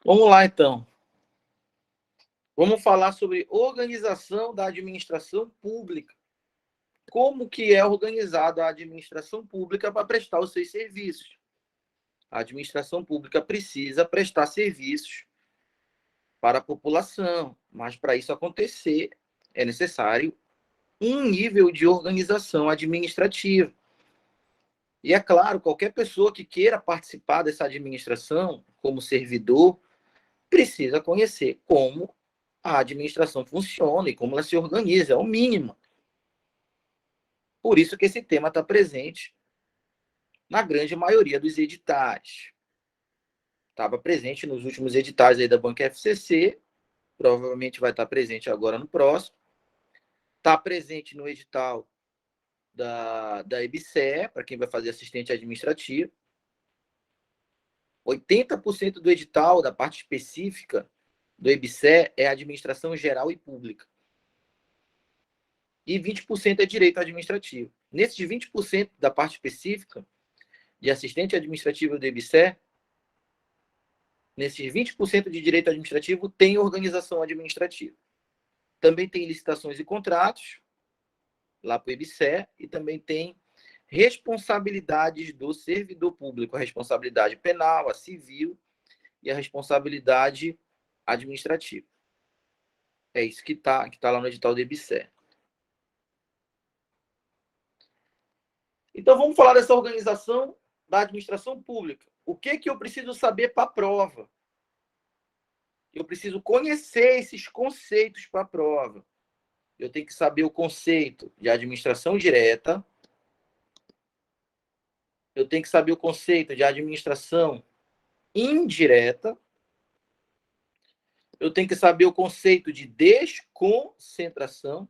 Vamos lá, então. Vamos falar sobre organização da administração pública. Como que é organizada a administração pública para prestar os seus serviços? A administração pública precisa prestar serviços para a população, mas para isso acontecer é necessário um nível de organização administrativa. E é claro, qualquer pessoa que queira participar dessa administração como servidor precisa conhecer como a administração funciona e como ela se organiza, é o mínimo. Por isso que esse tema está presente na grande maioria dos editais. Estava presente nos últimos editais aí da Banca FCC, provavelmente vai estar presente agora no próximo. Está presente no edital da EBSER, para quem vai fazer assistente administrativo. 80% do edital, da parte específica do EBSER, é administração geral e pública. E 20% é direito administrativo. Nesses 20% da parte específica de assistente administrativo do EBSER, nesses 20% de direito administrativo tem organização administrativa. Também tem licitações e contratos, lá para o EBSER, e também tem responsabilidades do servidor público, a responsabilidade penal, a civil e a responsabilidade administrativa. É isso que está lá no edital do EBSER. Então, vamos falar dessa organização da administração pública. O que eu preciso saber para a prova? Eu preciso conhecer esses conceitos para a prova. Eu tenho que saber o conceito de administração direta. Eu tenho que saber o conceito de administração indireta. Eu tenho que saber o conceito de desconcentração.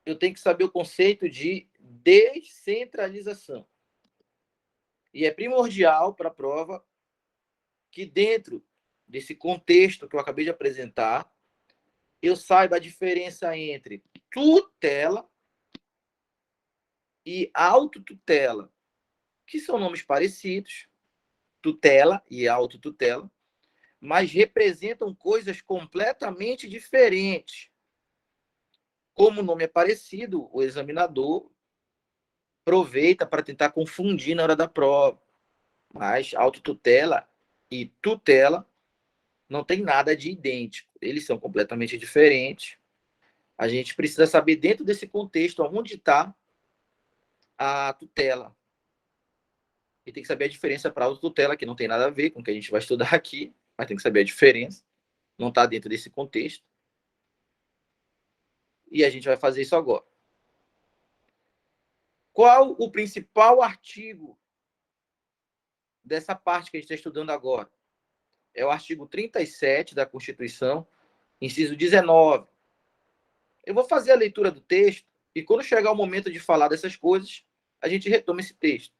Eu tenho que saber o conceito de descentralização. E é primordial para a prova que dentro desse contexto que eu acabei de apresentar, eu saiba a diferença entre tutela e autotutela, que são nomes parecidos, tutela e autotutela, mas representam coisas completamente diferentes. Como o nome é parecido, o examinador aproveita para tentar confundir na hora da prova. Mas autotutela e tutela não tem nada de idêntico. Eles são completamente diferentes. A gente precisa saber, dentro desse contexto, onde está a tutela. E tem que saber a diferença para a autotutela, que não tem nada a ver com o que a gente vai estudar aqui, mas tem que saber a diferença. Não está dentro desse contexto. E a gente vai fazer isso agora. Qual o principal artigo dessa parte que a gente está estudando agora? É o artigo 37 da Constituição, inciso 19. Eu vou fazer a leitura do texto e quando chegar o momento de falar dessas coisas, a gente retoma esse texto.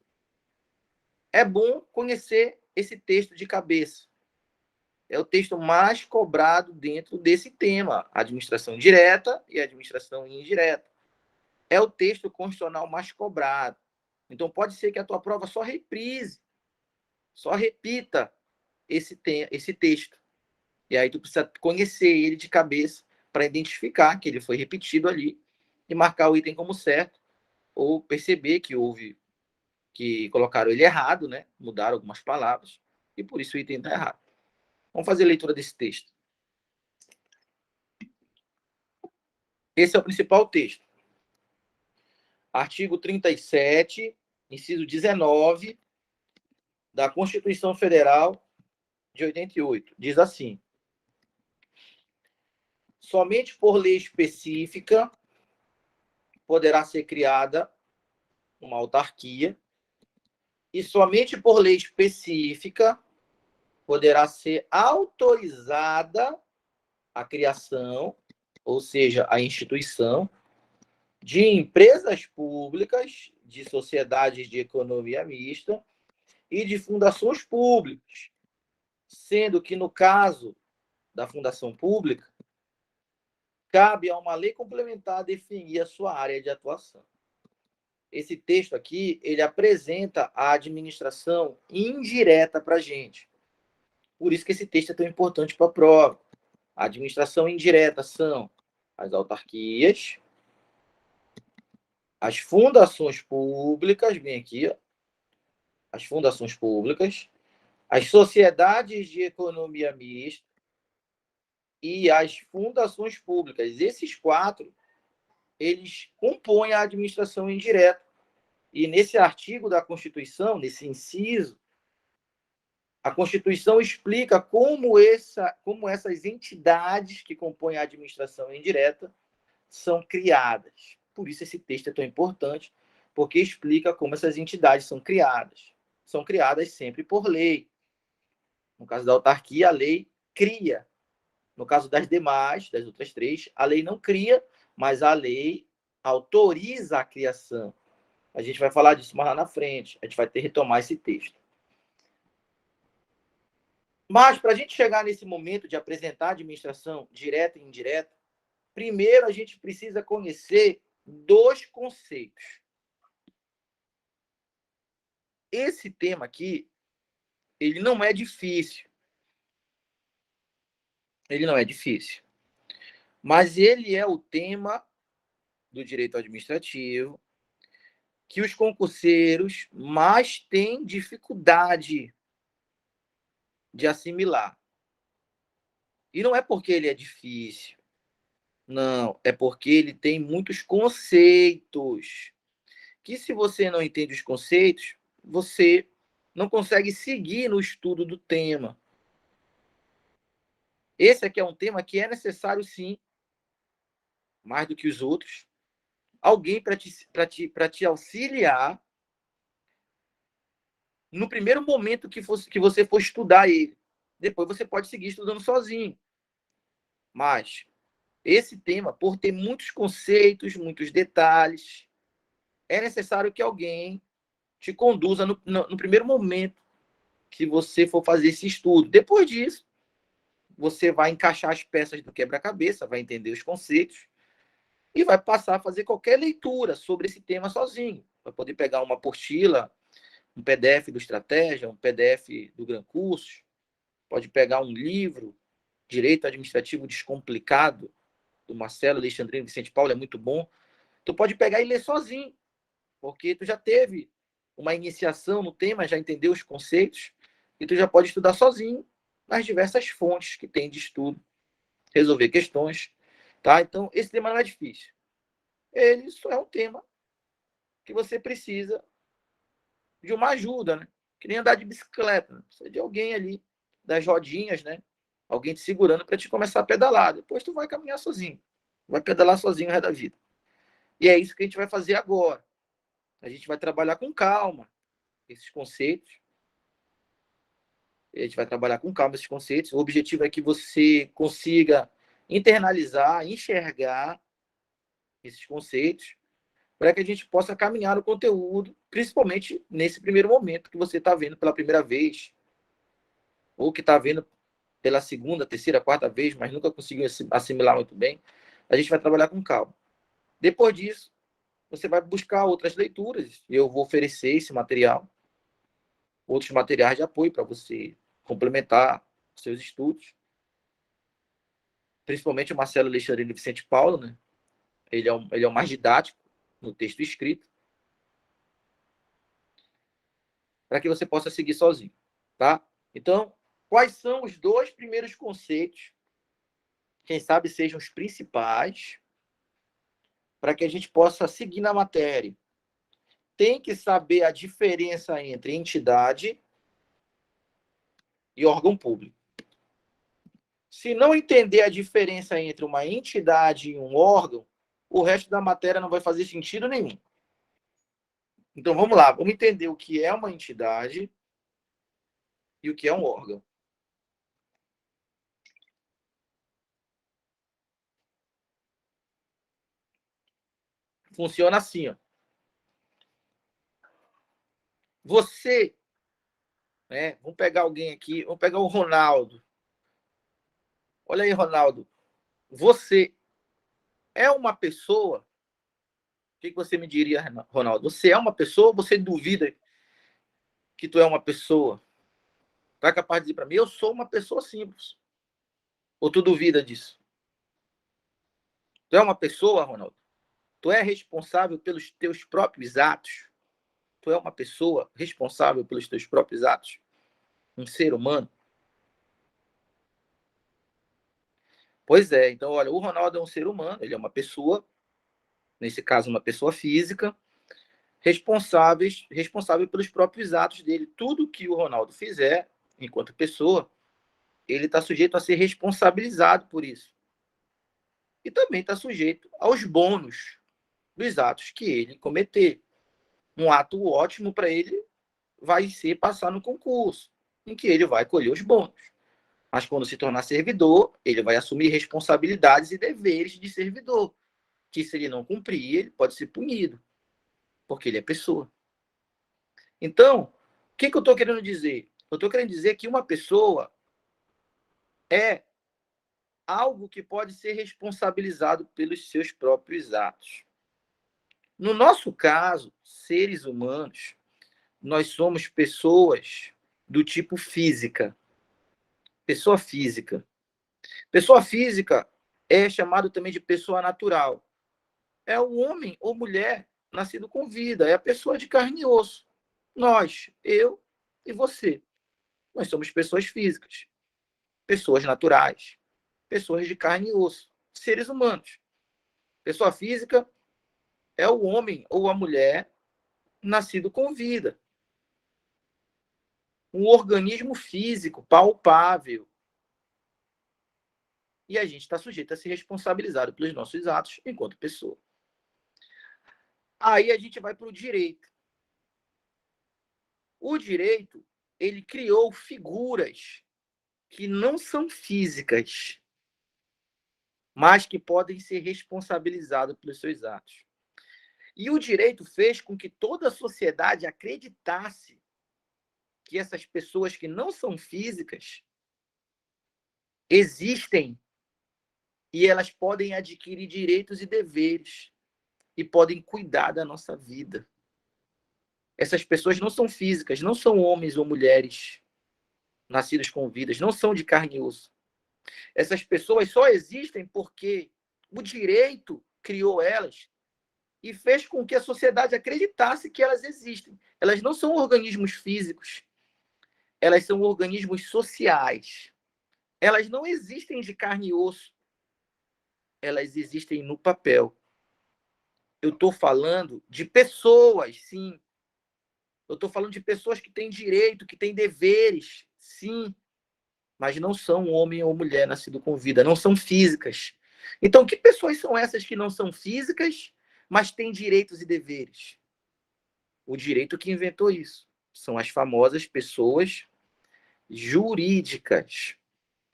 É bom conhecer esse texto de cabeça. É o texto mais cobrado dentro desse tema, administração direta e administração indireta. É o texto constitucional mais cobrado. Então, pode ser que a tua prova só reprise, só repita esse texto. E aí tu precisa conhecer ele de cabeça para identificar que ele foi repetido ali e marcar o item como certo, ou perceber que colocaram ele errado, né? Mudaram algumas palavras, e por isso o item está errado. Vamos fazer a leitura desse texto. Esse é o principal texto. Artigo 37, inciso 19 da Constituição Federal de 88. Diz assim: somente por lei específica poderá ser criada uma autarquia e somente por lei específica poderá ser autorizada a criação, ou seja, a instituição de empresas públicas, de sociedades de economia mista e de fundações públicas, sendo que, no caso da fundação pública, cabe a uma lei complementar definir a sua área de atuação. Esse texto aqui, ele apresenta a administração indireta para a gente. Por isso que esse texto é tão importante para a prova. A administração indireta são as autarquias, as fundações públicas, bem aqui, ó, as fundações públicas, as sociedades de economia mista e as fundações públicas. Esses quatro, eles compõem a administração indireta. E nesse artigo da Constituição, nesse inciso, a Constituição explica como essas entidades que compõem a administração indireta são criadas. Por isso esse texto é tão importante, porque explica como essas entidades são criadas. São criadas sempre por lei. No caso da autarquia, a lei cria. No caso das demais, das outras três, a lei não cria, mas a lei autoriza a criação. A gente vai falar disso mais lá na frente. A gente vai ter que retomar esse texto. Mas, para a gente chegar nesse momento de apresentar a administração direta e indireta, primeiro a gente precisa conhecer dois conceitos. Esse tema aqui, ele não é difícil. Ele não é difícil. Mas ele é o tema do direito administrativo que os concurseiros mais têm dificuldade de assimilar. E não é porque ele é difícil. Não, é porque ele tem muitos conceitos. Que se você não entende os conceitos, você não consegue seguir no estudo do tema. Esse aqui é um tema que é necessário, sim, mais do que os outros, alguém para te auxiliar no primeiro momento que você for estudar ele. Depois você pode seguir estudando sozinho. Mas esse tema, por ter muitos conceitos, muitos detalhes, é necessário que alguém te conduza no primeiro momento que você for fazer esse estudo. Depois disso, você vai encaixar as peças do quebra-cabeça, vai entender os conceitos e vai passar a fazer qualquer leitura sobre esse tema sozinho. Vai poder pegar uma apostila, um PDF do Estratégia, um PDF do Gran Cursos, pode pegar um livro, Direito Administrativo Descomplicado, do Marcelo Alexandrino Vicente Paulo, é muito bom. Tu pode pegar e ler sozinho, porque tu já teve uma iniciação no tema, já entendeu os conceitos, e tu já pode estudar sozinho nas diversas fontes que tem de estudo, resolver questões, tá? Então, esse tema não é difícil. Ele só é um tema que você precisa de uma ajuda, né? Que nem andar de bicicleta, né? Precisa de alguém ali, das rodinhas, né? Alguém te segurando para te começar a pedalar. Depois tu vai caminhar sozinho. Vai pedalar sozinho o resto da vida. E é isso que a gente vai fazer agora. A gente vai trabalhar com calma esses conceitos. A gente vai trabalhar com calma esses conceitos. O objetivo é que você consiga internalizar, enxergar esses conceitos, para que a gente possa caminhar no conteúdo, principalmente nesse primeiro momento que você está vendo pela primeira vez, ou que está vendo pela segunda, terceira, quarta vez, mas nunca conseguiu assimilar muito bem. A gente vai trabalhar com calma. Depois disso, você vai buscar outras leituras. Eu vou oferecer esse material, outros materiais de apoio para você complementar seus estudos. Principalmente o Marcelo Alexandre e Vicente Paulo, né? Ele é o mais didático no texto escrito, para que você possa seguir sozinho, tá? Então, quais são os dois primeiros conceitos, quem sabe sejam os principais, para que a gente possa seguir na matéria? Tem que saber a diferença entre entidade e órgão público. Se não entender a diferença entre uma entidade e um órgão, o resto da matéria não vai fazer sentido nenhum. Então vamos lá, vamos entender o que é uma entidade e o que é um órgão. Funciona assim, ó. Você, né? Vamos pegar alguém aqui, vamos pegar o Ronaldo. Olha aí, Ronaldo. Você é uma pessoa? O que você me diria, Ronaldo? Você é uma pessoa ou você duvida que tu é uma pessoa? Tu é capaz de dizer para mim, eu sou uma pessoa simples. Ou tu duvida disso? Tu é uma pessoa, Ronaldo? Tu é responsável pelos teus próprios atos? Tu é uma pessoa responsável pelos teus próprios atos? Um ser humano? Pois é, então, olha, o Ronaldo é um ser humano, ele é uma pessoa, nesse caso, uma pessoa física, responsável pelos próprios atos dele. Tudo que o Ronaldo fizer, enquanto pessoa, ele está sujeito a ser responsabilizado por isso. E também está sujeito aos bônus dos atos que ele cometer. Um ato ótimo para ele vai ser passar no concurso, em que ele vai colher os bônus. Mas quando se tornar servidor, ele vai assumir responsabilidades e deveres de servidor, que se ele não cumprir, ele pode ser punido, porque ele é pessoa. Então, o que eu estou querendo dizer? Eu estou querendo dizer que uma pessoa é algo que pode ser responsabilizado pelos seus próprios atos. No nosso caso, seres humanos, nós somos pessoas do tipo física. Pessoa física. Pessoa física é chamado também de pessoa natural. É o homem ou mulher nascido com vida, é a pessoa de carne e osso. Nós, eu e você. Nós somos pessoas físicas, pessoas naturais, pessoas de carne e osso, seres humanos. Pessoa física é o homem ou a mulher nascido com vida. Um organismo físico, palpável. E a gente está sujeito a ser responsabilizado pelos nossos atos enquanto pessoa. Aí a gente vai para o direito. O direito, ele criou figuras que não são físicas, mas que podem ser responsabilizadas pelos seus atos. E o direito fez com que toda a sociedade acreditasse que essas pessoas que não são físicas existem e elas podem adquirir direitos e deveres e podem cuidar da nossa vida. Essas pessoas não são físicas, não são homens ou mulheres nascidos com vidas, não são de carne e osso. Essas pessoas só existem porque o direito criou elas e fez com que a sociedade acreditasse que elas existem. Elas não são organismos físicos, elas são organismos sociais. Elas não existem de carne e osso, elas existem no papel. Eu estou falando de pessoas, sim. Eu estou falando de pessoas que têm direito, que têm deveres, sim. Mas não são homem ou mulher nascido com vida, não são físicas. Então, que pessoas são essas que não são físicas, mas têm direitos e deveres? O direito que inventou isso. São as famosas pessoas jurídicas.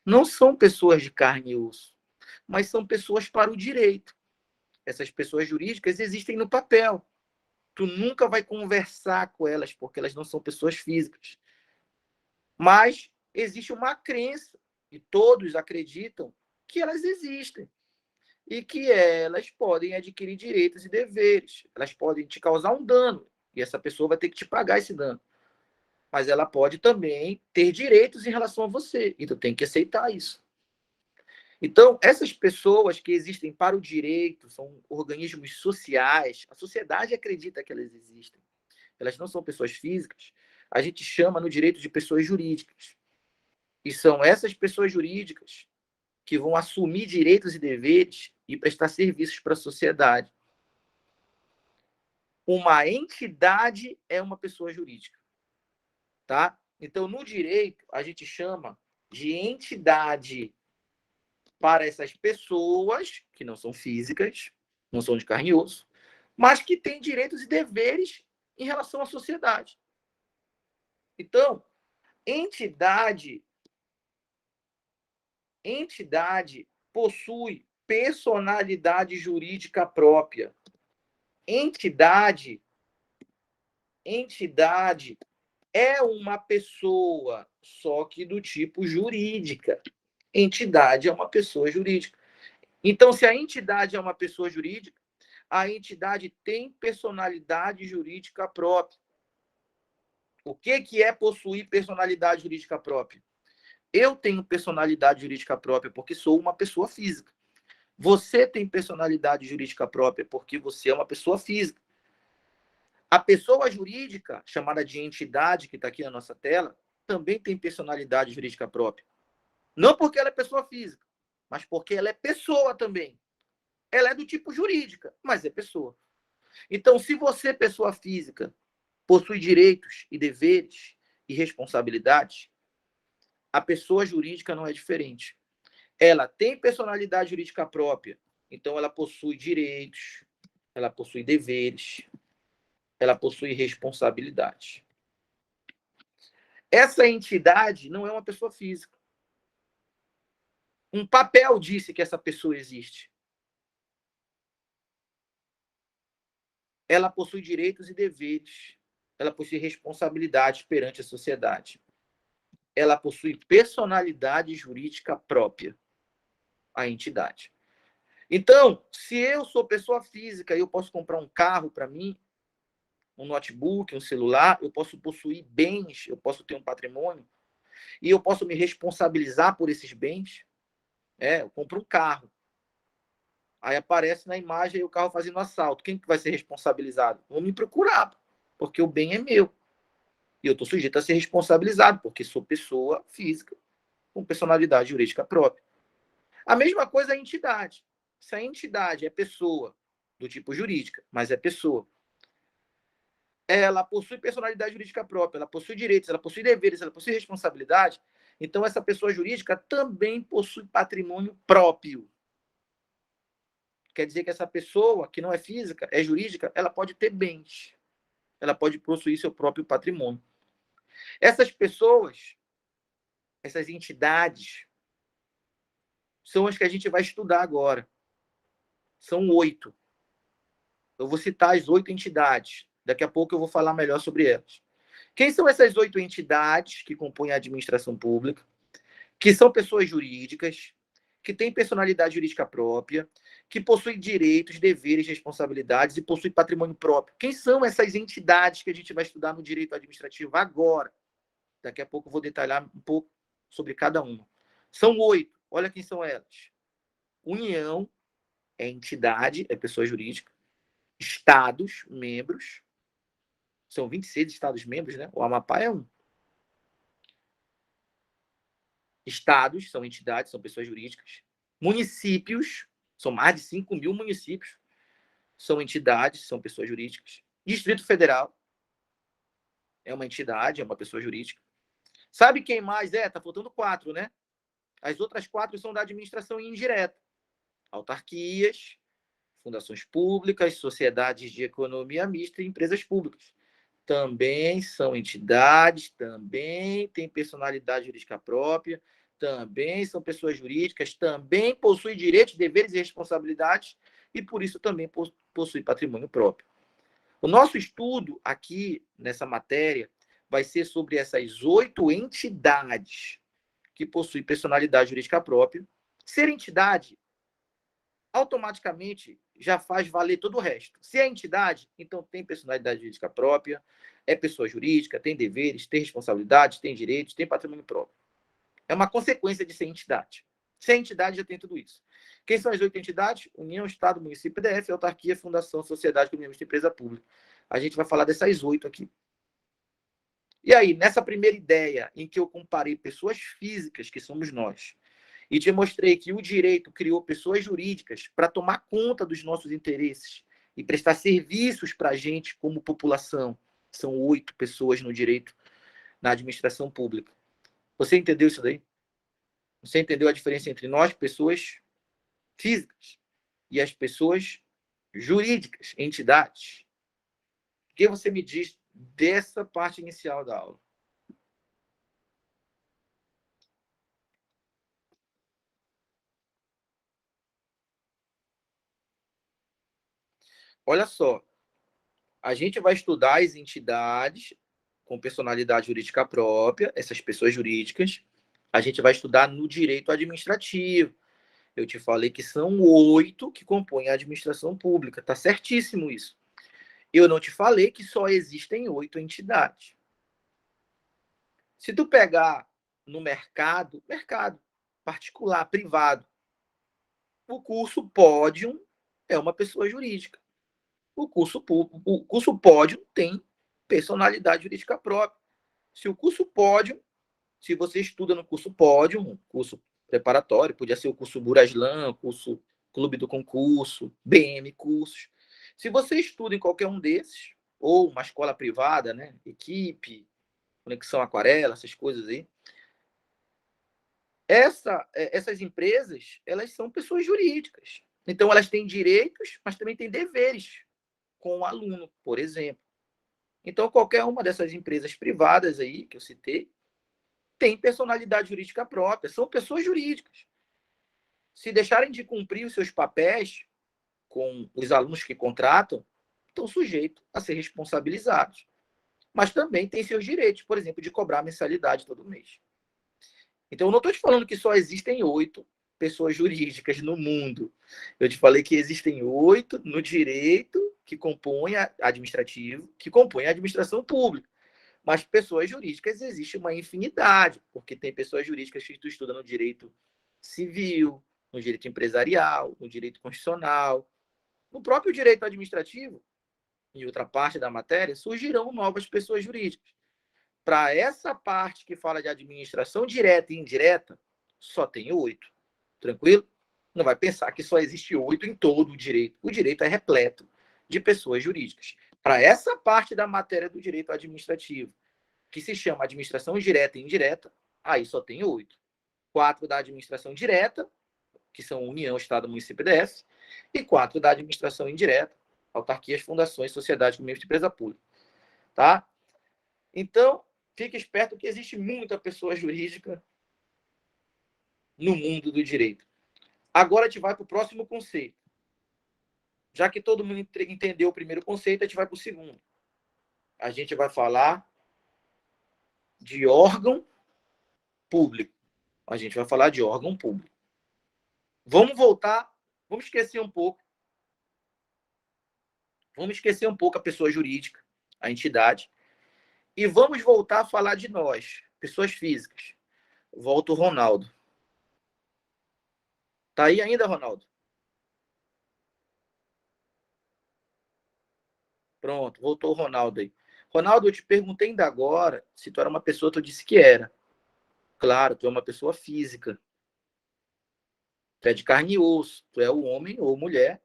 Não são pessoas de carne e osso, mas são pessoas para o direito. Essas pessoas jurídicas existem no papel. Tu nunca vai conversar com elas, porque elas não são pessoas físicas. Mas existe uma crença, e todos acreditam, que elas existem. E que elas podem adquirir direitos e deveres. Elas podem te causar um dano, e essa pessoa vai ter que te pagar esse dano. Mas ela pode também ter direitos em relação a você, e tu tem que aceitar isso. Então, essas pessoas que existem para o direito são organismos sociais, a sociedade acredita que elas existem. Elas não são pessoas físicas, a gente chama no direito de pessoas jurídicas. E são essas pessoas jurídicas que vão assumir direitos e deveres e prestar serviços para a sociedade. Uma entidade é uma pessoa jurídica, tá? Então, no direito, a gente chama de entidade para essas pessoas que não são físicas, não são de carne e osso, mas que têm direitos e deveres em relação à sociedade. Então, entidade possui personalidade jurídica própria. Entidade é uma pessoa, só que do tipo jurídica. Entidade é uma pessoa jurídica. Então, se a entidade é uma pessoa jurídica, a entidade tem personalidade jurídica própria. O que é possuir personalidade jurídica própria? Eu tenho personalidade jurídica própria porque sou uma pessoa física. Você tem personalidade jurídica própria porque você é uma pessoa física. A pessoa jurídica, chamada de entidade, que está aqui na nossa tela, também tem personalidade jurídica própria. Não porque ela é pessoa física, mas porque ela é pessoa também. Ela é do tipo jurídica, mas é pessoa. Então, se você, pessoa física, possui direitos e deveres e responsabilidades, a pessoa jurídica não é diferente. Ela tem personalidade jurídica própria, então ela possui direitos, ela possui deveres, ela possui responsabilidade. Essa entidade não é uma pessoa física. Um papel disse que essa pessoa existe. Ela possui direitos e deveres. Ela possui responsabilidades perante a sociedade. Ela possui personalidade jurídica própria, a entidade. Então, se eu sou pessoa física e eu posso comprar um carro para mim, um notebook, um celular, eu posso possuir bens, eu posso ter um patrimônio, e eu posso me responsabilizar por esses bens. Eu compro um carro. Aí aparece na imagem o carro fazendo assalto. Quem que vai ser responsabilizado? Vão me procurar, porque o bem é meu. E eu estou sujeito a ser responsabilizado, porque sou pessoa física com personalidade jurídica própria. A mesma coisa a entidade. Se a entidade é pessoa do tipo jurídica, mas é pessoa, ela possui personalidade jurídica própria, ela possui direitos, ela possui deveres, ela possui responsabilidade, então essa pessoa jurídica também possui patrimônio próprio. Quer dizer que essa pessoa, que não é física, é jurídica, ela pode ter bens. Ela pode possuir seu próprio patrimônio. Essas pessoas, essas entidades, são as que a gente vai estudar agora. São 8. Eu vou citar as 8 entidades. Daqui a pouco eu vou falar melhor sobre elas. Quem são essas 8 entidades que compõem a administração pública? Que são pessoas jurídicas, que têm personalidade jurídica própria, que possuem direitos, deveres, responsabilidades e possuem patrimônio próprio. Quem são essas entidades que a gente vai estudar no direito administrativo agora? Daqui a pouco eu vou detalhar um pouco sobre cada uma. São 8. Olha quem são elas. União é entidade, é pessoa jurídica. Estados, membros. São 26 estados-membros, né? O Amapá é um. Estados são entidades, são pessoas jurídicas. Municípios, são mais de 5 mil municípios, são entidades, são pessoas jurídicas. Distrito Federal é uma entidade, é uma pessoa jurídica. Sabe quem mais é? Tá faltando 4, né? As outras 4 são da administração indireta. Autarquias, fundações públicas, sociedades de economia mista e empresas públicas. Também são entidades, também têm personalidade jurídica própria, também são pessoas jurídicas, também possuem direitos, deveres e responsabilidades e, por isso, também possuem patrimônio próprio. O nosso estudo aqui, nessa matéria, vai ser sobre essas 8 entidades que possuem personalidade jurídica própria. Ser entidade, automaticamente, já faz valer todo o resto. Se é entidade, então tem personalidade jurídica própria, é pessoa jurídica, tem deveres, tem responsabilidades, tem direitos, tem patrimônio próprio. É uma consequência de ser entidade. Ser entidade já tem tudo isso. Quem são as 8 entidades? União, Estado, Município, PDF, Autarquia, Fundação, Sociedade, Comunidade e Empresa Pública. A gente vai falar dessas 8 aqui. E aí, nessa primeira ideia, em que eu comparei pessoas físicas, que somos nós, e te mostrei que o direito criou pessoas jurídicas para tomar conta dos nossos interesses e prestar serviços para a gente como população. São 8 pessoas no direito, na administração pública. Você entendeu isso daí? Você entendeu a diferença entre nós, pessoas físicas, e as pessoas jurídicas, entidades? O que você me diz dessa parte inicial da aula? Olha só, a gente vai estudar as entidades com personalidade jurídica própria, essas pessoas jurídicas. A gente vai estudar no direito administrativo. Eu te falei que são 8 que compõem a administração pública. Tá certíssimo isso. Eu não te falei que só existem 8 entidades. Se tu pegar no mercado particular, privado, o curso Pódium é uma pessoa jurídica. O curso Pódium tem personalidade jurídica própria. Se o curso Pódium, se você estuda no curso Pódium, curso preparatório, podia ser o curso Buraslan, curso Clube do Concurso, BM Cursos. Se você estuda em qualquer um desses, ou uma escola privada, né, Equipe, Conexão Aquarela, essas coisas aí, essas empresas, elas são pessoas jurídicas. Então, elas têm direitos, mas também têm deveres com o aluno, por exemplo. Então, qualquer uma dessas empresas privadas aí que eu citei tem personalidade jurídica própria, são pessoas jurídicas. Se deixarem de cumprir os seus papéis com os alunos que contratam, estão sujeitos a ser responsabilizados. Mas também têm seus direitos, por exemplo, de cobrar mensalidade todo mês. Então, eu não estou te falando que só existem 8 pessoas jurídicas no mundo. Eu te falei que existem 8 no direito que compõem administrativo, que compõem a administração pública. Mas pessoas jurídicas existe uma infinidade, porque tem pessoas jurídicas que tu estuda no direito civil, no direito empresarial, no direito constitucional, no próprio direito administrativo, em outra parte da matéria, surgirão novas pessoas jurídicas. Para essa parte que fala de administração direta e indireta, só tem 8. Tranquilo? Não vai pensar que só existe 8 em todo o direito. O direito é repleto de pessoas jurídicas. Para essa parte da matéria do direito administrativo, que se chama administração direta e indireta, aí só tem 8. 4 da administração direta, que são União, Estado, Município e DS, e 4 da administração indireta, autarquias, fundações, sociedades com membros de empresa pública. Tá? Então, fique esperto que existe muita pessoa jurídica no mundo do direito. Agora a gente vai para o próximo conceito. Já que todo mundo entendeu o primeiro conceito, a gente vai para o segundo. A gente vai falar de órgão público. A gente vai falar de órgão público. Vamos voltar, vamos esquecer um pouco. Vamos esquecer um pouco a pessoa jurídica, a entidade, e vamos voltar a falar de nós, pessoas físicas. Volta o Ronaldo. Tá aí ainda, Ronaldo? Pronto, voltou o Ronaldo aí. Ronaldo, eu te perguntei ainda agora se tu era uma pessoa, tu disse que era. Claro, tu é uma pessoa física. Tu é de carne e osso. Tu é o homem ou mulher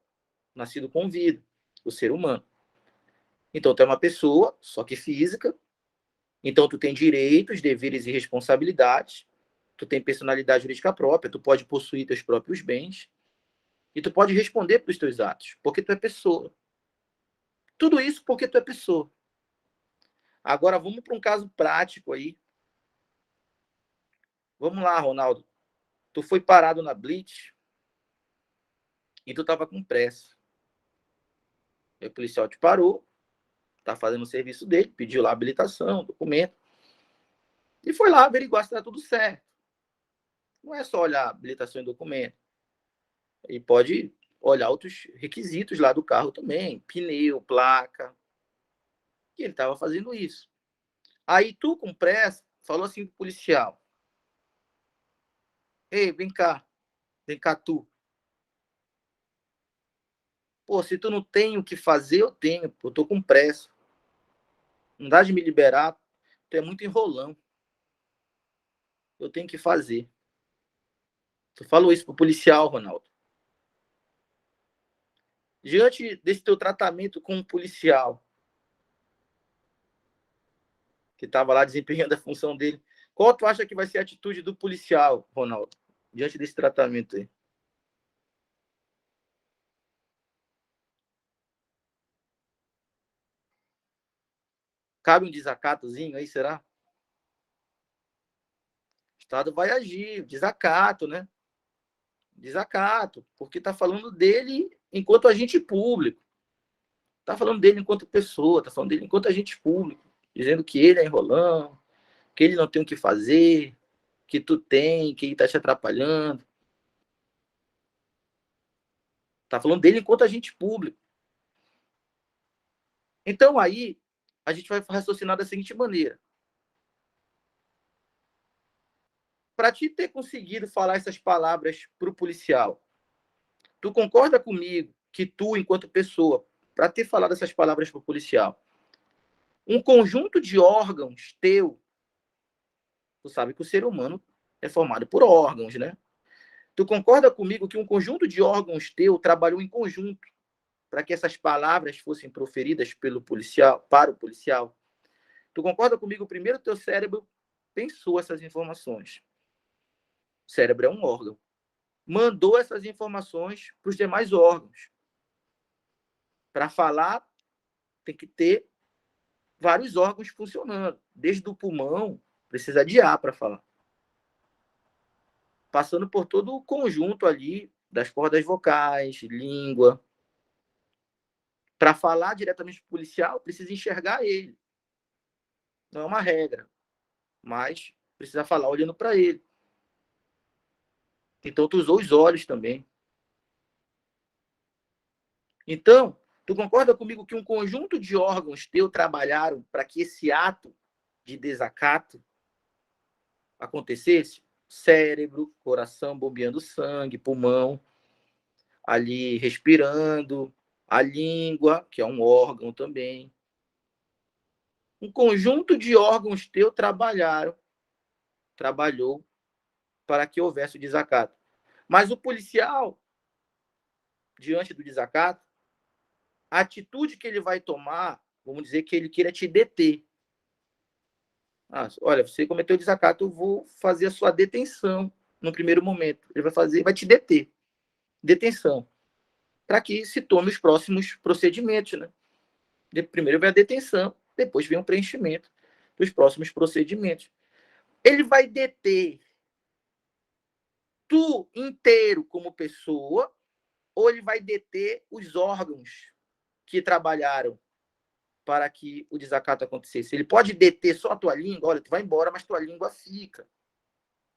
nascido com vida, o ser humano. Então, tu é uma pessoa, só que física. Então, tu tem direitos, deveres e responsabilidades. Tu tem personalidade jurídica própria. Tu pode possuir teus próprios bens. E tu pode responder pelos teus atos, porque tu é pessoa. Tudo isso porque tu é pessoa. Agora, vamos para um caso prático aí. Vamos lá, Ronaldo. Tu foi parado na blitz e tu tava com pressa. Aí o policial te parou, tá fazendo o serviço dele, pediu lá a habilitação, documento, e foi lá averiguar se tá tudo certo. Não é só olhar habilitação e documento. E pode olhar outros requisitos lá do carro também, pneu, placa. E ele tava fazendo isso. Aí tu, com pressa, falou assim pro policial: ei, vem cá tu. Pô, se tu não tem o que fazer, eu tenho, eu tô com pressa. Não dá de me liberar, tu é muito enrolão. Eu tenho que fazer. Tu falou isso pro policial, Ronaldo. Diante desse teu tratamento com um policial que estava lá desempenhando a função dele, qual tu acha que vai ser a atitude do policial, Ronaldo, diante desse tratamento aí? Cabe um desacatozinho aí, será? O Estado vai agir, desacato, né? Desacato, porque está falando dele enquanto agente público. Está falando dele enquanto pessoa, está falando dele enquanto agente público, dizendo que ele é enrolão, que ele não tem o que fazer, que tu tem, que ele está te atrapalhando. Está falando dele enquanto agente público. Então, aí, a gente vai raciocinar da seguinte maneira. para te ter conseguido falar essas palavras para o policial, tu concorda comigo que tu, enquanto pessoa, para ter falado essas palavras para o policial, um conjunto de órgãos teu, tu sabe que o ser humano é formado por órgãos, né? Tu concorda comigo que um conjunto de órgãos teu trabalhou em conjunto para que essas palavras fossem proferidas pelo policial, para o policial? Tu concorda comigo? Primeiro, teu cérebro pensou essas informações. O cérebro é um órgão. Mandou essas informações para os demais órgãos. Para falar, tem que ter vários órgãos funcionando. Desde o pulmão, precisa de ar para falar. Passando por todo o conjunto ali das cordas vocais, língua. Para falar diretamente para o policial, precisa enxergar ele. Não é uma regra, mas precisa falar olhando para ele. Então, tu usou os olhos também. Então, tu concorda comigo que um conjunto de órgãos teu trabalharam para que esse ato de desacato acontecesse? Cérebro, coração bombeando sangue, pulmão ali respirando, a língua, que é um órgão também. Um conjunto de órgãos teu trabalhou para que houvesse o desacato. Mas o policial, diante do desacato, a atitude que ele vai tomar, vamos dizer que ele queira te deter. Olha, você cometeu desacato, eu vou fazer a sua detenção no primeiro momento. Ele vai te deter. Detenção. Para que se tome os próximos procedimentos, né? Primeiro vem a detenção, depois vem o preenchimento dos próximos procedimentos. Ele vai deter tu inteiro como pessoa, ou ele vai deter os órgãos que trabalharam para que o desacato acontecesse. Ele pode deter só a tua língua, olha, tu vai embora, mas tua língua fica.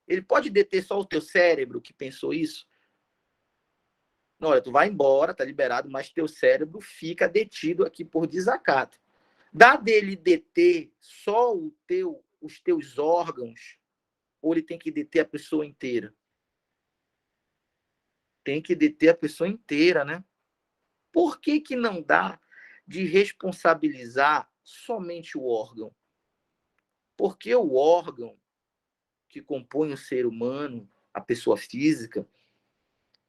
Ele pode deter só o teu cérebro que pensou isso. Não, olha, tu vai embora, tá liberado, mas teu cérebro fica detido aqui por desacato. Dá dele deter só os teus órgãos, ou ele tem que deter a pessoa inteira? Tem que deter a pessoa inteira, né? Por que que não dá de responsabilizar somente o órgão? Porque o órgão que compõe o ser humano, a pessoa física,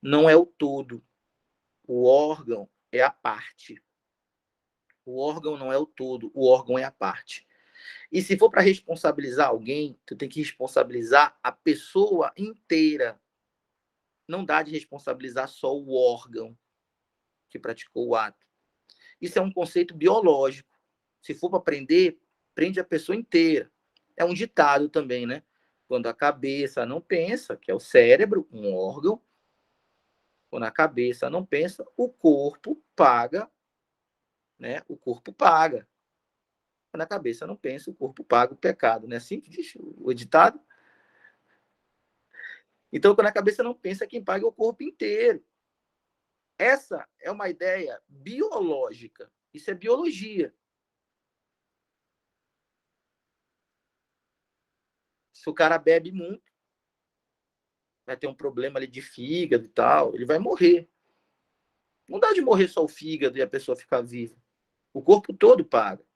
não é o todo. O órgão é a parte. O órgão não é o todo, o órgão é a parte. E se for para responsabilizar alguém, tu tem que responsabilizar a pessoa inteira. Não dá de responsabilizar só o órgão que praticou o ato. Isso é um conceito biológico. Se for para prender, prende a pessoa inteira. É um ditado também, né? Quando a cabeça não pensa, que é o cérebro, um órgão, quando a cabeça não pensa, o corpo paga, né? O corpo paga. Quando a cabeça não pensa, o corpo paga o pecado, né? Assim que diz o ditado. Então, quando a cabeça não pensa, quem paga é o corpo inteiro. Essa é uma ideia biológica. Isso é biologia. Se o cara bebe muito, vai ter um problema ali de fígado e tal, ele vai morrer. Não dá de morrer só o fígado e a pessoa ficar viva. O corpo todo paga.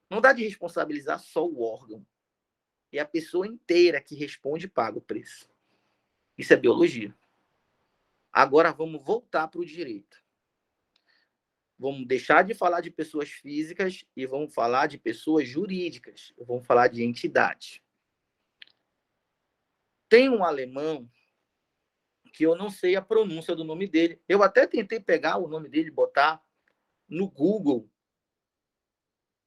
Não dá de responsabilizar só o órgão. É a pessoa inteira que responde e paga o preço. Isso é biologia. Agora vamos voltar para o direito. Vamos deixar de falar de pessoas físicas e vamos falar de pessoas jurídicas. Vamos falar de entidade. Tem um alemão que eu não sei a pronúncia do nome dele. Eu até tentei pegar o nome dele e botar no Google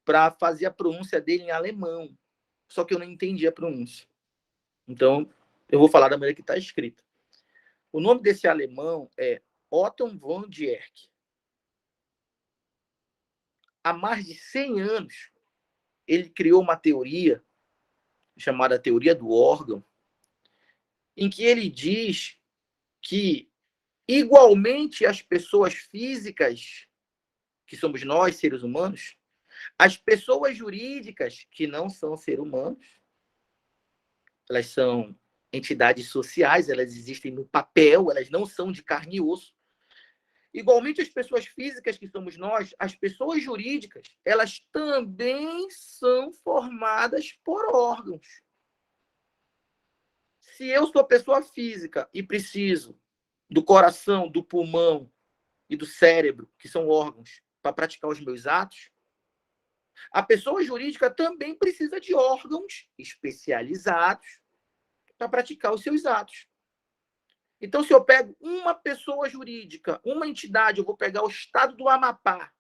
para fazer a pronúncia dele em alemão. Só que eu não entendi a pronúncia. Então, eu vou falar da maneira que está escrita. O nome desse alemão é Otto von Dierck. Há mais de 100 anos, ele criou uma teoria chamada teoria do órgão, em que ele diz que, igualmente as pessoas físicas, que somos nós, seres humanos, as pessoas jurídicas, que não são seres humanos, elas são entidades sociais, elas existem no papel, elas não são de carne e osso. Igualmente, as pessoas físicas que somos nós, as pessoas jurídicas, elas também são formadas por órgãos. Se eu sou pessoa física e preciso do coração, do pulmão e do cérebro, que são órgãos, para praticar os meus atos, a pessoa jurídica também precisa de órgãos especializados para praticar os seus atos. Então, se eu pego uma pessoa jurídica, uma entidade, eu vou pegar o Estado do Amapá,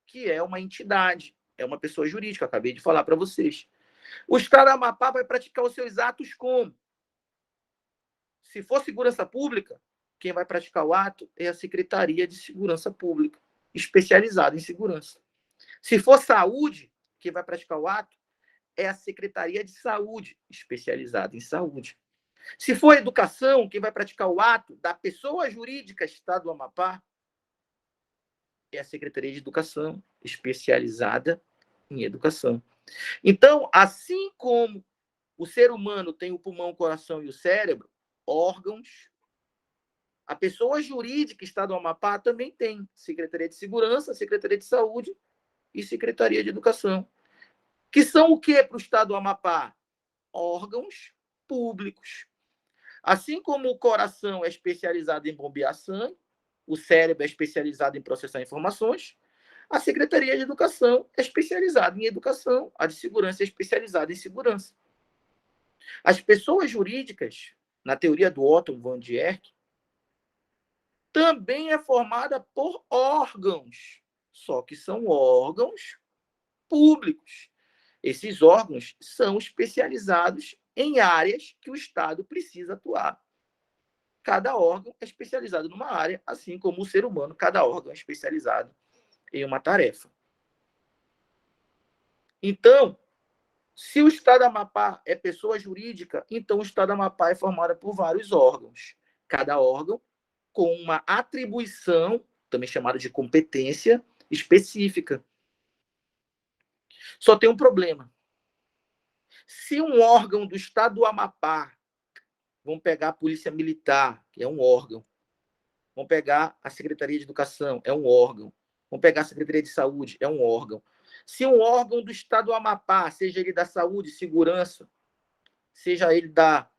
que é uma entidade, é uma pessoa jurídica, acabei de falar para vocês. O Estado do Amapá vai praticar os seus atos como? Se for segurança pública, quem vai praticar o ato é a Secretaria de Segurança Pública, especializada em segurança. Se for saúde, quem vai praticar o ato é a Secretaria de Saúde, especializada em saúde. Se for educação, quem vai praticar o ato da pessoa jurídica Estado do Amapá é a Secretaria de Educação, especializada em educação. Então, assim como o ser humano tem o pulmão, o coração e o cérebro, órgãos, a pessoa jurídica Estado do Amapá também tem Secretaria de Segurança, Secretaria de Saúde e Secretaria de Educação. Que são o que para o Estado do Amapá? Órgãos públicos. Assim como o coração é especializado em bombear sangue, o cérebro é especializado em processar informações, a Secretaria de Educação é especializada em educação, a de segurança é especializada em segurança. As pessoas jurídicas, na teoria do Otto von Dierck, também é formada por órgãos, só que são órgãos públicos. Esses órgãos são especializados em áreas que o Estado precisa atuar. Cada órgão é especializado numa área, assim como o ser humano, cada órgão é especializado em uma tarefa. Então, se o Estado do Amapá é pessoa jurídica, então o Estado do Amapá é formado por vários órgãos. Cada órgão com uma atribuição, também chamada de competência, específica. Só tem um problema. Se um órgão do Estado do Amapá, vamos pegar a Polícia Militar, que é um órgão, vamos pegar a Secretaria de Educação, é um órgão, vamos pegar a Secretaria de Saúde, é um órgão. Se um órgão do Estado do Amapá, seja ele da saúde, segurança, seja ele da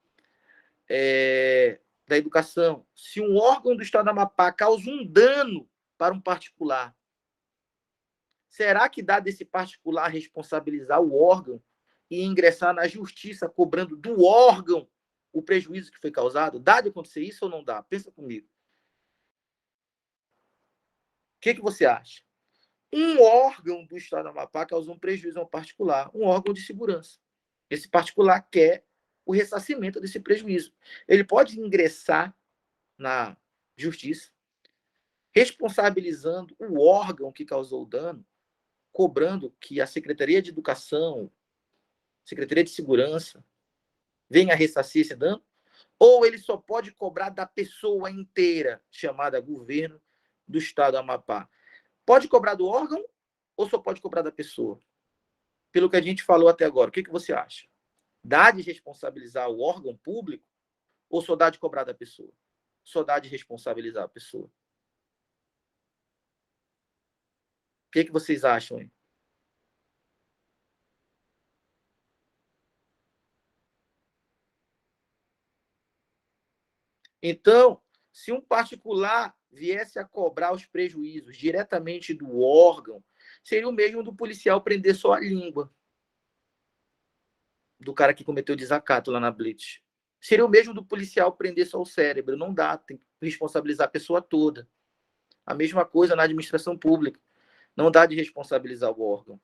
educação, se um órgão do Estado do Amapá causa um dano para um particular, será que dá desse particular responsabilizar o órgão e ingressar na justiça cobrando do órgão o prejuízo que foi causado? Dá de acontecer isso ou não dá? Pensa comigo. O que você acha? Um órgão do Estado do Amapá causou um prejuízo a um particular, um órgão de segurança. Esse particular quer o ressarcimento desse prejuízo. Ele pode ingressar na justiça, responsabilizando o órgão que causou o dano, cobrando que a Secretaria de Educação, Secretaria de Segurança, venha ressarcir esse dano, ou ele só pode cobrar da pessoa inteira, chamada governo do Estado do Amapá. Pode cobrar do órgão ou só pode cobrar da pessoa? Pelo que a gente falou até agora, o que você acha? Dá de responsabilizar o órgão público ou só dá de cobrar da pessoa? Só dá de responsabilizar a pessoa. O que vocês acham, hein? Então, se um particular viesse a cobrar os prejuízos diretamente do órgão, seria o mesmo do policial prender só a língua do cara que cometeu desacato lá na Blitz. Seria o mesmo do policial prender só o cérebro. Não dá, tem que responsabilizar a pessoa toda. A mesma coisa na administração pública. Não dá de responsabilizar o órgão.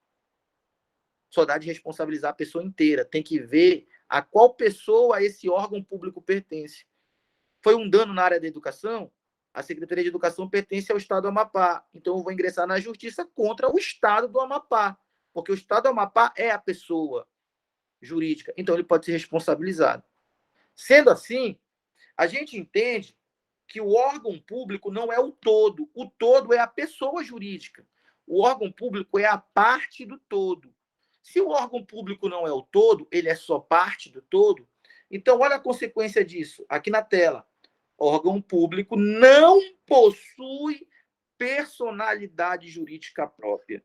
Só dá de responsabilizar a pessoa inteira. Tem que ver a qual pessoa esse órgão público pertence. Foi um dano na área da educação? A Secretaria de Educação pertence ao Estado do Amapá. Então, eu vou ingressar na justiça contra o Estado do Amapá. Porque o Estado do Amapá é a pessoa jurídica. Então, ele pode ser responsabilizado. Sendo assim, a gente entende que o órgão público não é o todo é a pessoa jurídica. O órgão público é a parte do todo. Se o órgão público não é o todo, ele é só parte do todo. Então, olha a consequência disso, aqui na tela. Órgão público não possui personalidade jurídica própria.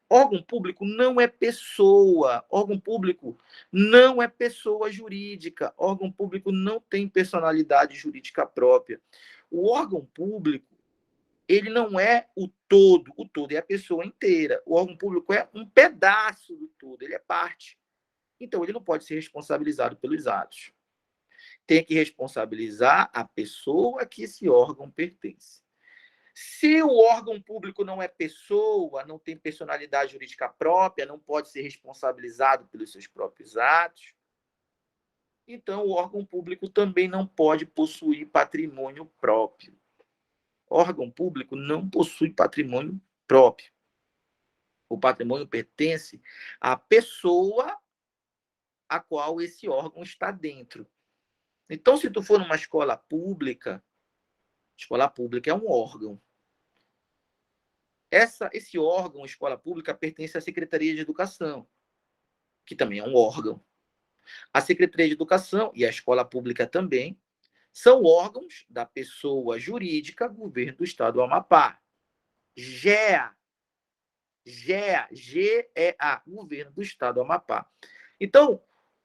Órgão público não é pessoa. Órgão público não é pessoa jurídica. Órgão público não tem personalidade jurídica própria. O órgão público, ele não é o todo é a pessoa inteira. O órgão público é um pedaço do todo, ele é parte. Então, ele não pode ser responsabilizado pelos atos. Tem que responsabilizar a pessoa que esse órgão pertence. Se o órgão público não é pessoa, não tem personalidade jurídica própria, não pode ser responsabilizado pelos seus próprios atos, então o órgão público também não pode possuir patrimônio próprio. Órgão público não possui patrimônio próprio. O patrimônio pertence à pessoa a qual esse órgão está dentro. Então, se tu for numa escola pública é um órgão. Esse órgão, escola pública, pertence à Secretaria de Educação, que também é um órgão. A Secretaria de Educação e a escola pública também são órgãos da pessoa jurídica Governo do Estado do Amapá. GEA, G-E-A, Governo do Estado do Amapá. Então,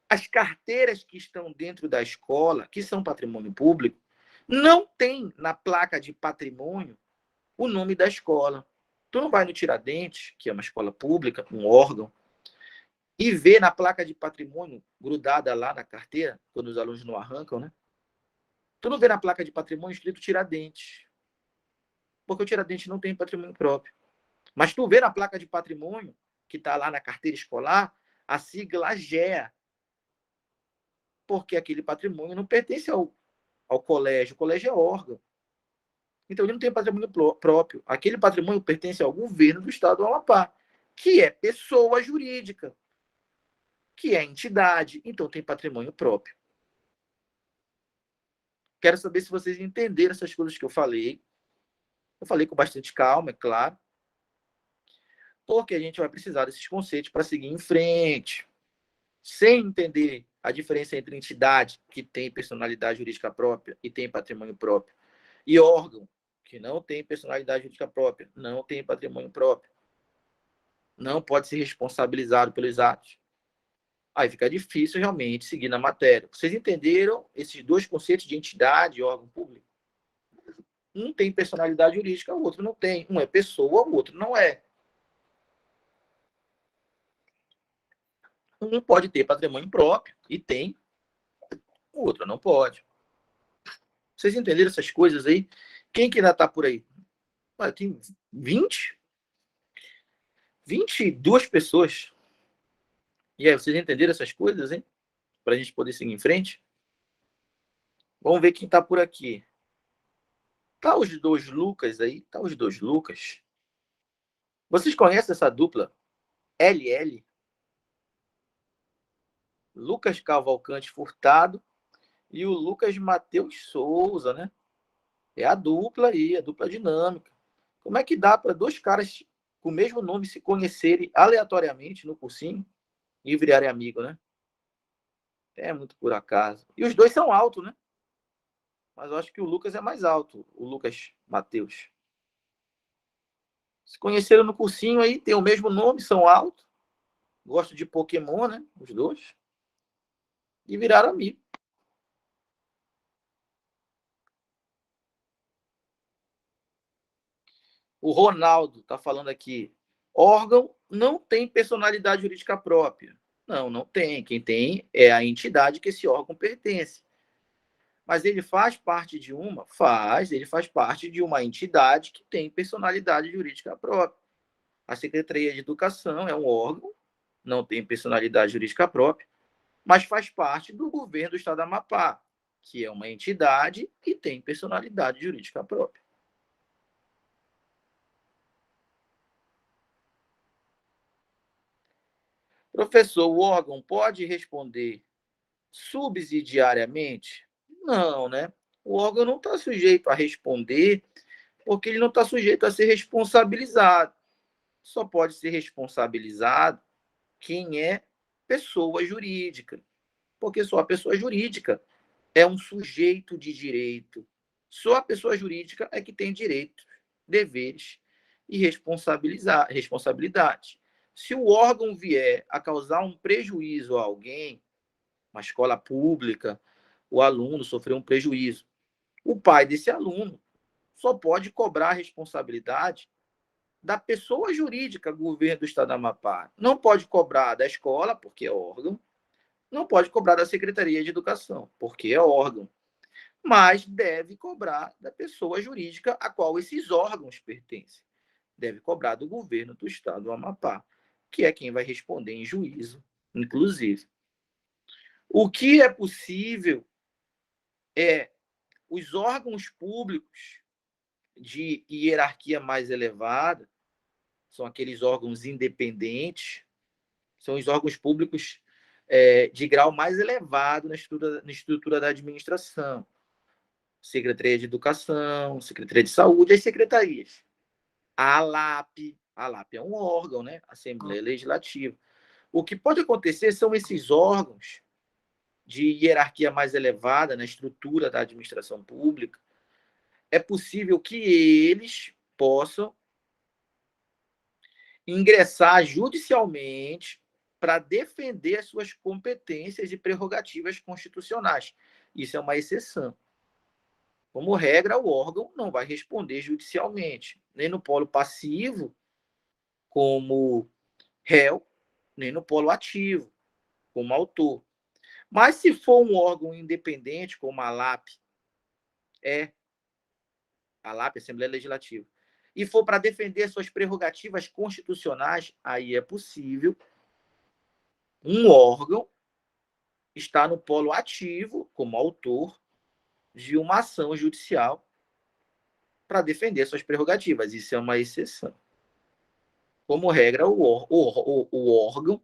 as carteiras que estão dentro da escola, que são patrimônio público, não tem na placa de patrimônio o nome da escola. Tu não vai no Tiradentes, que é uma escola pública, um órgão, e vê na placa de patrimônio grudada lá na carteira, quando os alunos não arrancam, né? Tu não vê na placa de patrimônio escrito Tiradentes, porque o Tiradentes não tem patrimônio próprio. Mas tu vê na placa de patrimônio, que está lá na carteira escolar, a sigla GEA, porque aquele patrimônio não pertence ao colégio. O colégio é órgão. Então, ele não tem patrimônio próprio. Aquele patrimônio pertence ao governo do Estado do Amapá, que é pessoa jurídica, que é entidade. Então, tem patrimônio próprio. Quero saber se vocês entenderam essas coisas que eu falei. Eu falei com bastante calma, é claro, porque a gente vai precisar desses conceitos para seguir em frente. Sem entender a diferença entre entidade, que tem personalidade jurídica própria e tem patrimônio próprio, e órgão, que não tem personalidade jurídica própria, não tem patrimônio próprio, não pode ser responsabilizado pelos atos, aí fica difícil realmente seguir na matéria. Vocês entenderam esses dois conceitos de entidade e órgão público? Um tem personalidade jurídica, o outro não tem. Um é pessoa, o outro não é. Um pode ter patrimônio próprio, e tem, o outro não pode. Vocês entenderam essas coisas aí? Quem que ainda está por aí? Tem 22 pessoas. E aí, vocês entenderam essas coisas, hein? Para a gente poder seguir em frente? Vamos ver quem está por aqui. Tá os dois Lucas aí? Tá os dois Lucas. Vocês conhecem essa dupla? LL? Lucas Cavalcante Furtado e o Lucas Matheus Souza, né? É a dupla aí, a dupla dinâmica. Como é que dá para dois caras com o mesmo nome se conhecerem aleatoriamente no cursinho e virarem amigo, né? É muito por acaso. E os dois são altos, né? Mas eu acho que o Lucas é mais alto, o Lucas Matheus. Se conheceram no cursinho aí, tem o mesmo nome, são altos. Gostam de Pokémon, né? Os dois. E viraram amigos. O Ronaldo está falando aqui. Órgão não tem personalidade jurídica própria. Não, não tem. Quem tem é a entidade que esse órgão pertence. Mas ele faz parte de uma? Ele faz parte de uma entidade que tem personalidade jurídica própria. A Secretaria de Educação é um órgão, não tem personalidade jurídica própria, mas faz parte do governo do Estado do Amapá, que é uma entidade que tem personalidade jurídica própria. Professor, o órgão pode responder subsidiariamente? Não, né? O órgão não está sujeito a responder, porque ele não está sujeito a ser responsabilizado. Só pode ser responsabilizado quem é pessoa jurídica. Porque só a pessoa jurídica é um sujeito de direito. Só a pessoa jurídica é que tem direitos, deveres e responsabilidades. Se o órgão vier a causar um prejuízo a alguém, uma escola pública, o aluno sofreu um prejuízo, o pai desse aluno só pode cobrar a responsabilidade da pessoa jurídica, governo do Estado do Amapá. Não pode cobrar da escola, porque é órgão, não pode cobrar da Secretaria de Educação, porque é órgão, mas deve cobrar da pessoa jurídica a qual esses órgãos pertencem. Deve cobrar do governo do Estado do Amapá, que é quem vai responder em juízo, inclusive. O que é possível é os órgãos públicos de hierarquia mais elevada, são aqueles órgãos independentes, são os órgãos públicos de grau mais elevado na estrutura da administração. Secretaria de Educação, Secretaria de Saúde, as secretarias. A ALAP é um órgão, né? Assembleia Legislativa. O que pode acontecer são esses órgãos de hierarquia mais elevada na estrutura da administração pública. É possível que eles possam ingressar judicialmente para defender as suas competências e prerrogativas constitucionais. Isso é uma exceção. Como regra, o órgão não vai responder judicialmente, nem no polo passivo, como réu, nem no polo ativo, como autor. Mas se for um órgão independente, como a ALAP, Assembleia Legislativa, e for para defender suas prerrogativas constitucionais, aí é possível um órgão estar no polo ativo, como autor, de uma ação judicial para defender suas prerrogativas. Isso é uma exceção. Como regra, o órgão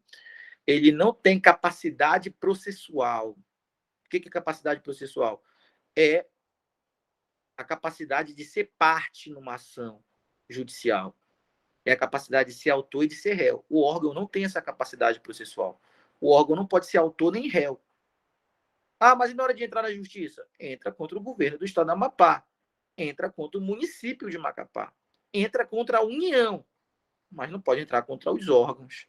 ele não tem capacidade processual. O que é capacidade processual? É a capacidade de ser parte numa ação judicial. É a capacidade de ser autor e de ser réu. O órgão não tem essa capacidade processual. O órgão não pode ser autor nem réu. Ah, mas e na hora de entrar na justiça? Entra contra o governo do Estado do Amapá. Entra contra o município de Macapá. Entra contra a União. Mas não pode entrar contra os órgãos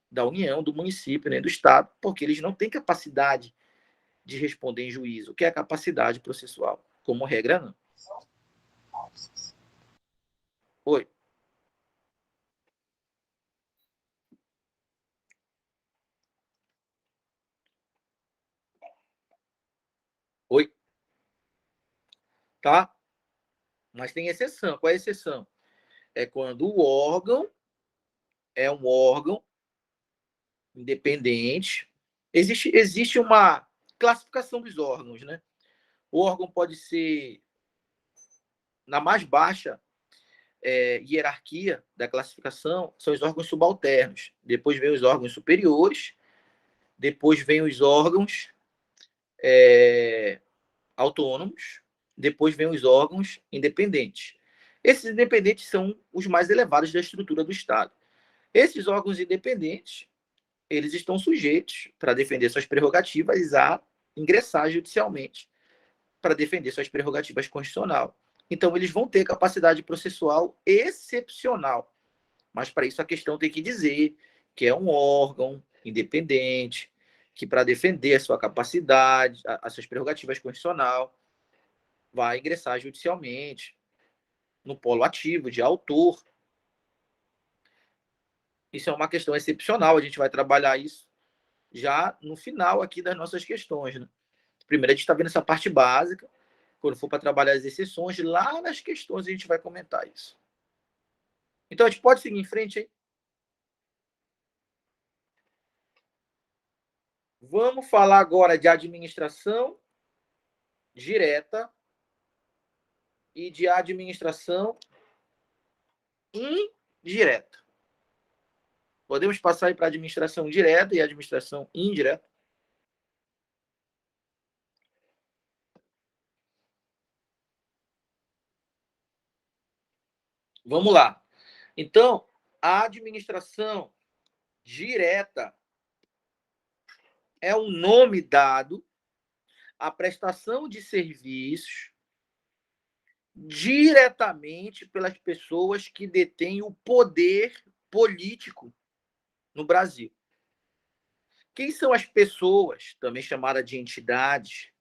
da União, do município, nem do Estado, porque eles não têm capacidade de responder em juízo, que é a capacidade processual. Como regra, não. Oi. Oi. Tá? Mas tem exceção. Qual é a exceção? É quando o órgão é um órgão independente. Existe uma classificação dos órgãos, né? O órgão pode ser na mais baixa hierarquia da classificação, são os órgãos subalternos. Depois vem os órgãos superiores, depois vem os órgãos autônomos, depois vem os órgãos independentes. Esses independentes são os mais elevados da estrutura do Estado. Esses órgãos independentes, eles estão sujeitos, para defender suas prerrogativas, a ingressar judicialmente para defender suas prerrogativas constitucionais. Então, eles vão ter capacidade processual excepcional. Mas, para isso, a questão tem que dizer que é um órgão independente, que, para defender a sua capacidade, as suas prerrogativas constitucionais, vai ingressar judicialmente no polo ativo de autor. Isso é uma questão excepcional. A gente vai trabalhar isso já no final aqui das nossas questões. Né? Primeiro, a gente está vendo essa parte básica. Quando for para trabalhar as exceções, lá nas questões a gente vai comentar isso. Então, a gente pode seguir em frente aí? Vamos falar agora de administração direta e de administração indireta. Podemos passar aí para administração direta e administração indireta? Vamos lá. Então, a administração direta é um nome dado à prestação de serviços diretamente pelas pessoas que detêm o poder político no Brasil. Quem são as pessoas, também chamadas de entidades,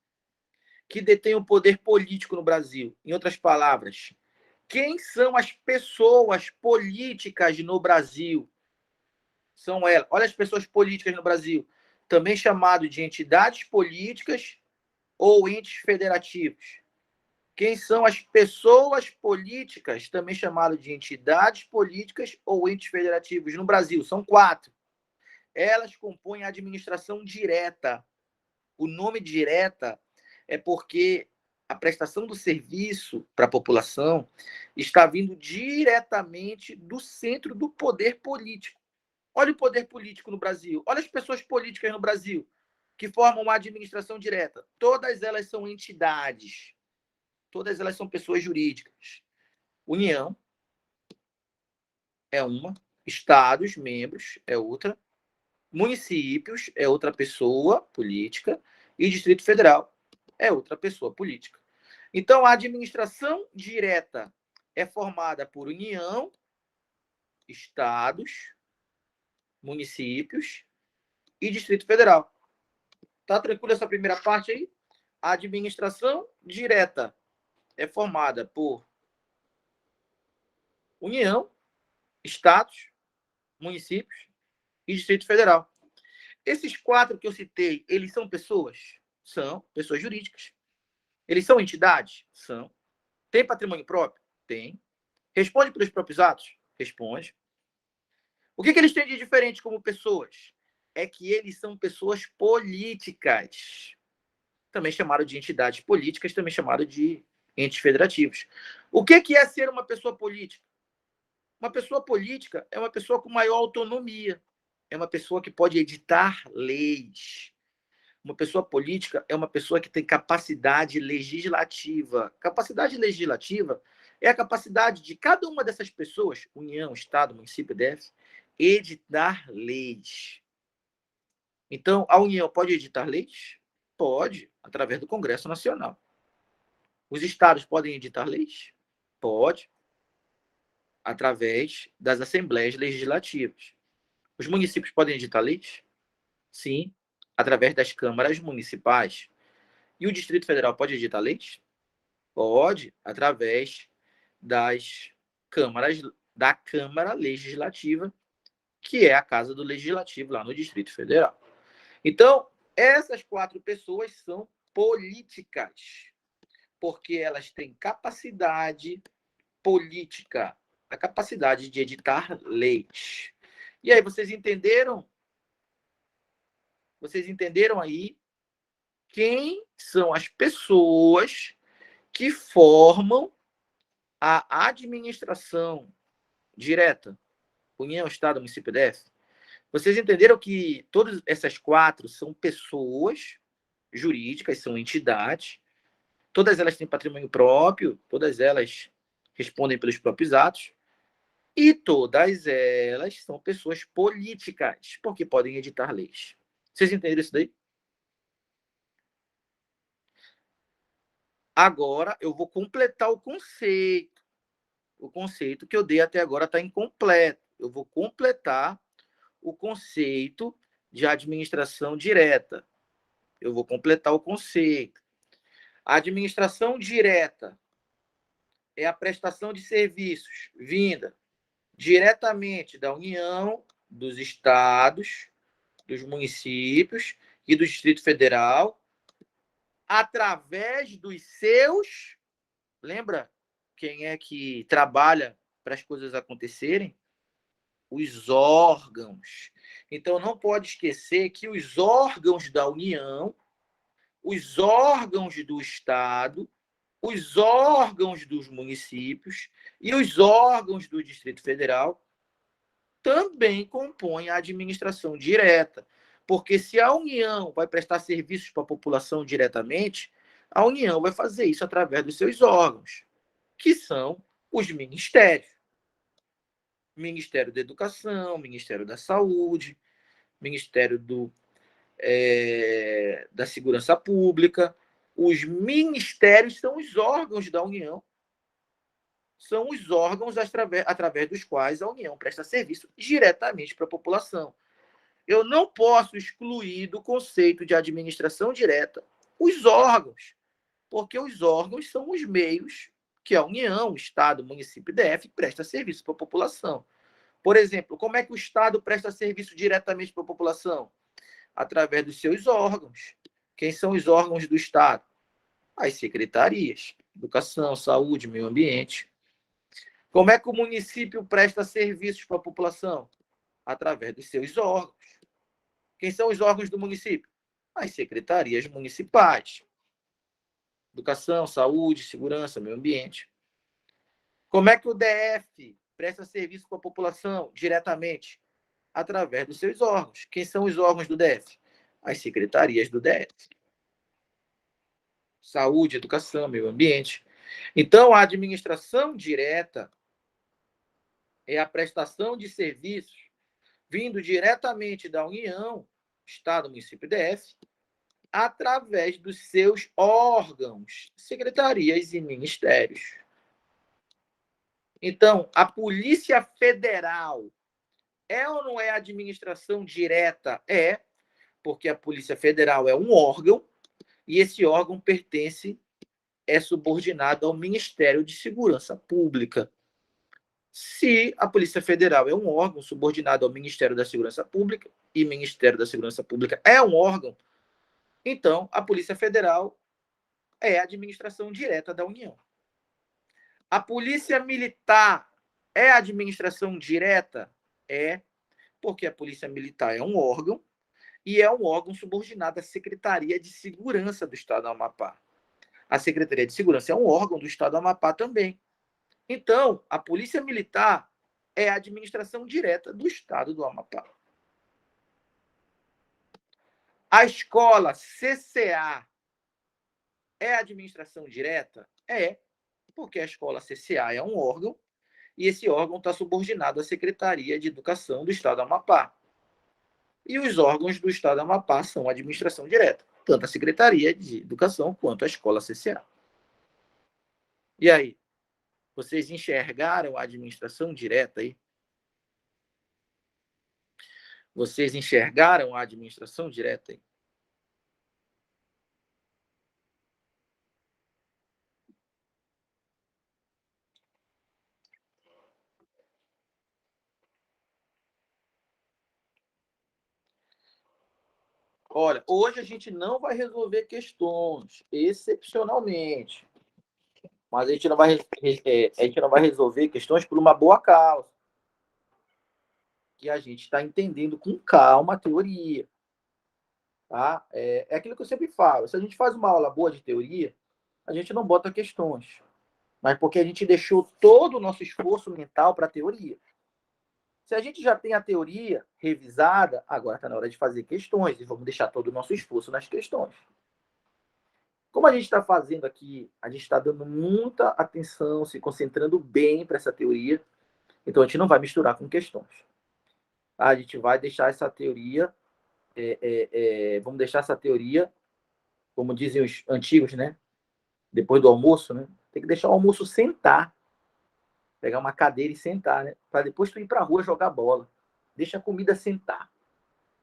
que detêm o poder político no Brasil? Em outras palavras, quem são as pessoas políticas no Brasil? São elas. Olha as pessoas políticas no Brasil, também chamado de entidades políticas ou entes federativos. Quem são as pessoas políticas, também chamado de entidades políticas ou entes federativos no Brasil? São 4. Elas compõem a administração direta. O nome direta é porque a prestação do serviço para a população está vindo diretamente do centro do poder político. Olha o poder político no Brasil. Olha as pessoas políticas no Brasil que formam uma administração direta. Todas elas são entidades. Todas elas são pessoas jurídicas. União é uma. Estados, membros, é outra. Municípios é outra pessoa política. E Distrito Federal é outra pessoa política. Então, a administração direta é formada por União, estados, municípios e Distrito Federal. Tá tranquilo essa primeira parte aí? A administração direta é formada por União, estados, municípios e Distrito Federal. Esses 4 que eu citei, eles são pessoas? São pessoas jurídicas. Eles são entidades? São. Tem patrimônio próprio? Tem. Responde pelos próprios atos? Responde. O que eles têm de diferente como pessoas? É que eles são pessoas políticas. Também chamado de entidades políticas, também chamado de entes federativos. O que é ser uma pessoa política? Uma pessoa política é uma pessoa com maior autonomia. É uma pessoa que pode editar leis. Uma pessoa política é uma pessoa que tem capacidade legislativa. Capacidade legislativa é a capacidade de cada uma dessas pessoas, União, Estado, município, DF, editar leis. Então, a União pode editar leis? Pode, através do Congresso Nacional. Os estados podem editar leis? Pode, através das assembleias legislativas. Os municípios podem editar leis? Sim, através das câmaras municipais. E o Distrito Federal pode editar leis? Pode, através das câmaras, da Câmara Legislativa, que é a Casa do Legislativo lá no Distrito Federal. Então, essas 4 pessoas são políticas, porque elas têm capacidade política, a capacidade de editar leis. E aí, vocês entenderam? Vocês entenderam aí quem são as pessoas que formam a administração direta? União, Estado, Município, DF? Vocês entenderam que todas essas 4 são pessoas jurídicas, são entidades, todas elas têm patrimônio próprio, todas elas respondem pelos próprios atos, e todas elas são pessoas políticas, porque podem editar leis. Vocês entenderam isso daí? Agora eu vou completar o conceito. O conceito que eu dei até agora está incompleto. Eu vou completar o conceito de administração direta. Eu vou completar o conceito. A administração direta é a prestação de serviços vinda diretamente da União, dos estados, dos municípios e do Distrito Federal, através dos seus... Lembra quem é que trabalha para as coisas acontecerem? Os órgãos. Então, não pode esquecer que os órgãos da União, os órgãos do Estado, os órgãos dos municípios e os órgãos do Distrito Federal também compõem a administração direta. Porque se a União vai prestar serviços para a população diretamente, a União vai fazer isso através dos seus órgãos, que são os ministérios. Ministério da Educação, Ministério da Saúde, Ministério da Segurança Pública. Os ministérios são os órgãos da União, são os órgãos através dos quais a União presta serviço diretamente para a população. Eu não posso excluir do conceito de administração direta os órgãos, porque os órgãos são os meios que a União, o Estado, o município e DF presta serviço para a população. Por exemplo, como é que o Estado presta serviço diretamente para a população? Através dos seus órgãos. Quem são os órgãos do Estado? As secretarias, Educação, Saúde, Meio Ambiente. Como é que o município presta serviços para a população? Através dos seus órgãos. Quem são os órgãos do município? As secretarias municipais. Educação, Saúde, Segurança, Meio Ambiente. Como é que o DF presta serviço para a população diretamente? Através dos seus órgãos. Quem são os órgãos do DF? As secretarias do DF. Saúde, Educação, Meio Ambiente. Então, a administração direta é a prestação de serviços vindo diretamente da União, Estado, Município e DF, através dos seus órgãos, secretarias e ministérios. Então, a Polícia Federal é ou não é administração direta? É, porque a Polícia Federal é um órgão e esse órgão é subordinado ao Ministério de Segurança Pública. Se a Polícia Federal é um órgão subordinado ao Ministério da Segurança Pública e o Ministério da Segurança Pública é um órgão, então a Polícia Federal é a administração direta da União. A Polícia Militar é a administração direta? É, porque a Polícia Militar é um órgão e é um órgão subordinado à Secretaria de Segurança do Estado do Amapá. A Secretaria de Segurança é um órgão do Estado do Amapá também. Então, a Polícia Militar é a administração direta do Estado do Amapá. A escola CCA é a administração direta? É, porque a escola CCA é um órgão e esse órgão está subordinado à Secretaria de Educação do Estado do Amapá. E os órgãos do Estado do Amapá são a administração direta, tanto a Secretaria de Educação quanto a escola CCA. E aí? Vocês enxergaram a administração direta aí? Vocês enxergaram a administração direta aí? Olha, hoje a gente não vai resolver questões, excepcionalmente. Mas a gente não vai resolver questões por uma boa causa. Que a gente está entendendo com calma a teoria. Tá? É aquilo que eu sempre falo. Se a gente faz uma aula boa de teoria, a gente não bota questões. Mas porque a gente deixou todo o nosso esforço mental para a teoria. Se a gente já tem a teoria revisada, agora está na hora de fazer questões e vamos deixar todo o nosso esforço nas questões. Como a gente está fazendo aqui, a gente está dando muita atenção, se concentrando bem para essa teoria, então a gente não vai misturar com questões. A gente vai deixar essa teoria, vamos deixar essa teoria, como dizem os antigos, né? Depois do almoço, né? Tem que deixar o almoço sentar. Pegar uma cadeira e sentar, né? Para depois tu ir para a rua jogar bola. Deixa a comida sentar.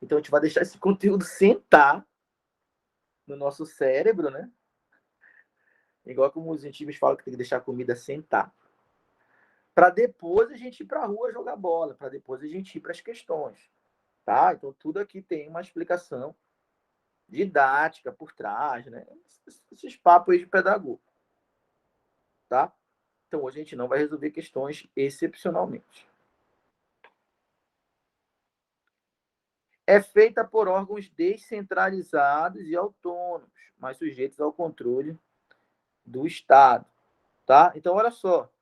Então a gente vai deixar esse conteúdo sentar no nosso cérebro, né? Igual como os antigos falam que tem que deixar a comida sentar. Para depois a gente ir para a rua jogar bola, para depois a gente ir para as questões. Tá? Então tudo aqui tem uma explicação didática por trás, né? Esses papos aí de pedagogo. Tá? Então hoje a gente não vai resolver questões excepcionalmente. É feita por órgãos descentralizados e autônomos, mas sujeitos ao controle do Estado. Tá? Então, olha só.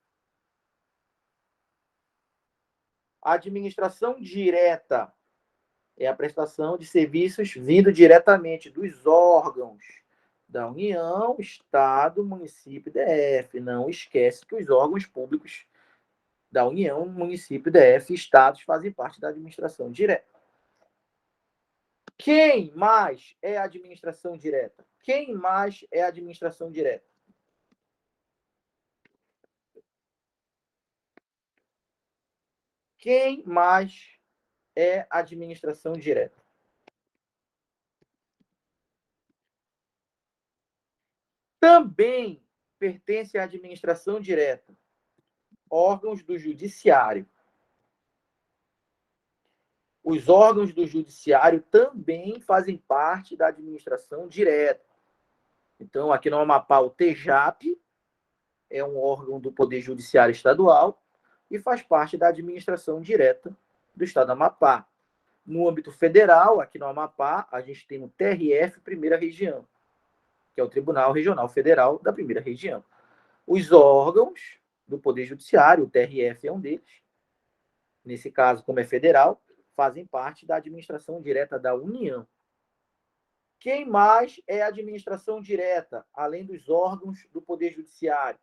A administração direta é a prestação de serviços vindo diretamente dos órgãos da União, Estado, município e DF. Não esquece que os órgãos públicos da União, município, DF, estados fazem parte da administração direta. Quem mais é a administração direta? Quem mais é a administração direta? Quem mais é a administração direta? Também pertence à administração direta órgãos do judiciário. Os órgãos do judiciário também fazem parte da administração direta. Então, aqui no Amapá, o TJAP é um órgão do Poder Judiciário Estadual e faz parte da administração direta do Estado do Amapá. No âmbito federal, aqui no Amapá, a gente tem o TRF, Primeira Região, que é o Tribunal Regional Federal da Primeira Região. Os órgãos do Poder Judiciário, o TRF é um deles, nesse caso, como é federal, fazem parte da administração direta da União. Quem mais é a administração direta, além dos órgãos do Poder Judiciário?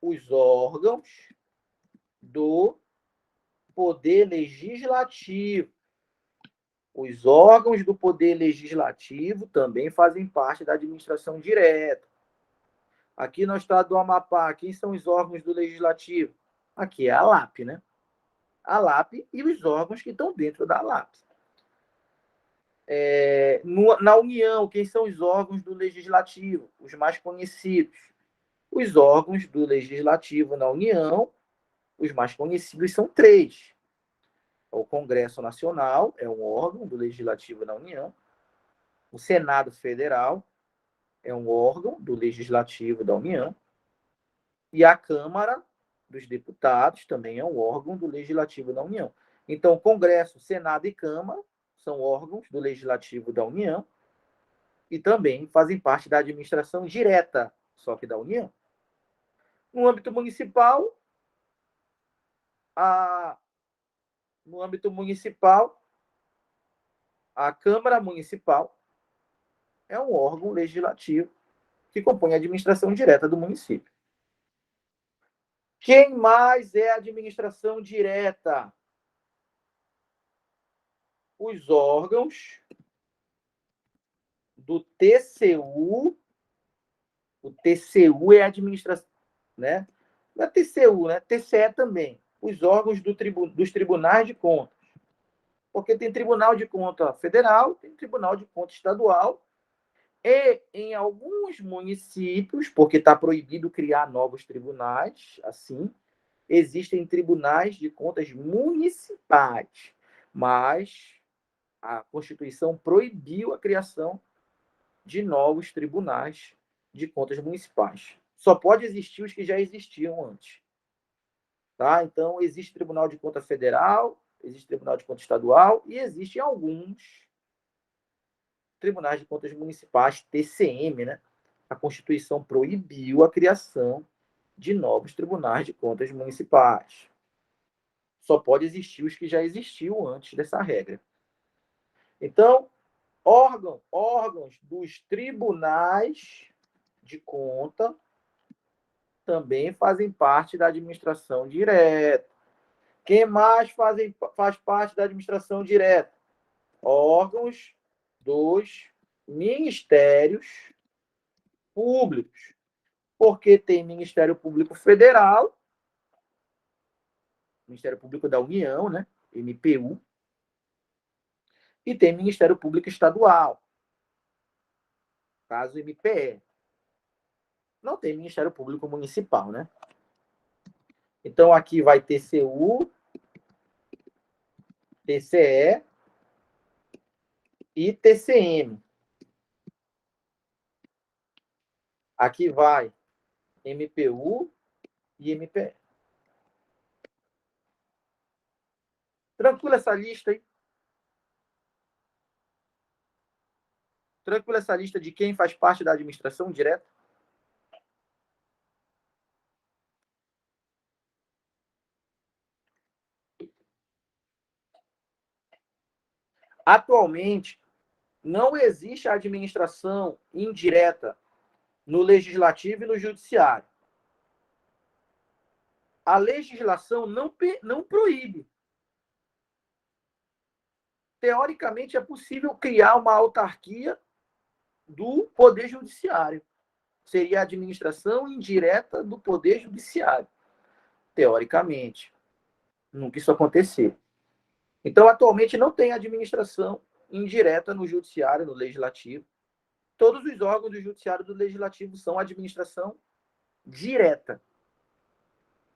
Os órgãos do Poder Legislativo. Os órgãos do Poder Legislativo também fazem parte da administração direta. Aqui no estado do Amapá, quem são os órgãos do Legislativo? Aqui é a ALAP, né? A ALAP e os órgãos que estão dentro da ALAP. Na União, quem são os órgãos do Legislativo? Os mais conhecidos. Os órgãos do Legislativo na União, os mais conhecidos são 3. O Congresso Nacional é um órgão do Legislativo na União. O Senado Federal é um órgão do Legislativo da União. E a Câmara dos Deputados também é um órgão do Legislativo da União. Então, Congresso, Senado e Câmara são órgãos do Legislativo da União e também fazem parte da administração direta, só que da União. No âmbito municipal, a Câmara Municipal é um órgão legislativo que compõe a administração direta do município. Quem mais é a administração direta? Os órgãos do TCU. O TCU é a administração, né? Não é TCU, né? TCE também. Os órgãos dos tribunais de contas. Porque tem Tribunal de Conta Federal, tem Tribunal de Conta Estadual. E em alguns municípios, porque está proibido criar novos tribunais, assim, existem tribunais de contas municipais. Mas a Constituição proibiu a criação de novos tribunais de contas municipais. Só pode existir os que já existiam antes. Tá? Então, existe Tribunal de Conta Federal, existe Tribunal de Conta Estadual e existem alguns tribunais de contas municipais, TCM, né? A Constituição proibiu a criação de novos tribunais de contas municipais. Só pode existir os que já existiam antes dessa regra. Então, órgãos dos tribunais de conta também fazem parte da administração direta. Quem mais faz parte da administração direta? Órgãos dos ministérios públicos. Porque tem Ministério Público Federal, Ministério Público da União, né? MPU, e tem Ministério Público Estadual, caso MPE. Não tem Ministério Público Municipal, né? Então, aqui vai TCU, TCE e TCM. Aqui vai MPU e MPE. Tranquila essa lista aí? Tranquila essa lista de quem faz parte da administração direta? Atualmente, não existe a administração indireta no Legislativo e no Judiciário. a legislação não proíbe. Teoricamente, é possível criar uma autarquia do Poder Judiciário. Seria a administração indireta do Poder Judiciário. Teoricamente. Nunca isso acontecer. Então, atualmente, não tem administração indireta no Judiciário, no Legislativo. Todos os órgãos do Judiciário e do Legislativo são administração direta.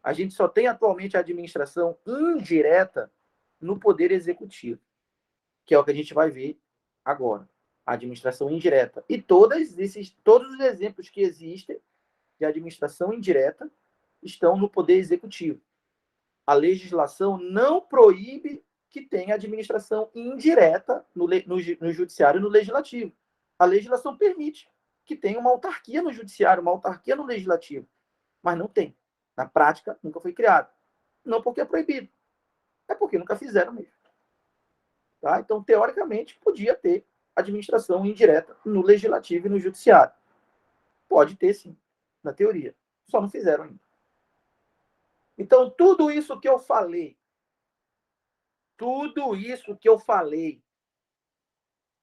A gente só tem atualmente a administração indireta no Poder Executivo, que é o que a gente vai ver agora. A administração indireta. E todos os exemplos que existem de administração indireta estão no Poder Executivo. A legislação não proíbe que tenha administração indireta no Judiciário e no Legislativo. A legislação permite que tenha uma autarquia no Judiciário, uma autarquia no Legislativo. Mas não tem. Na prática, nunca foi criado. Não porque é proibido. É porque nunca fizeram mesmo. Tá? Então, teoricamente, podia ter administração indireta no Legislativo e no Judiciário. Pode ter, sim, na teoria. Só não fizeram ainda. Então, tudo isso que eu falei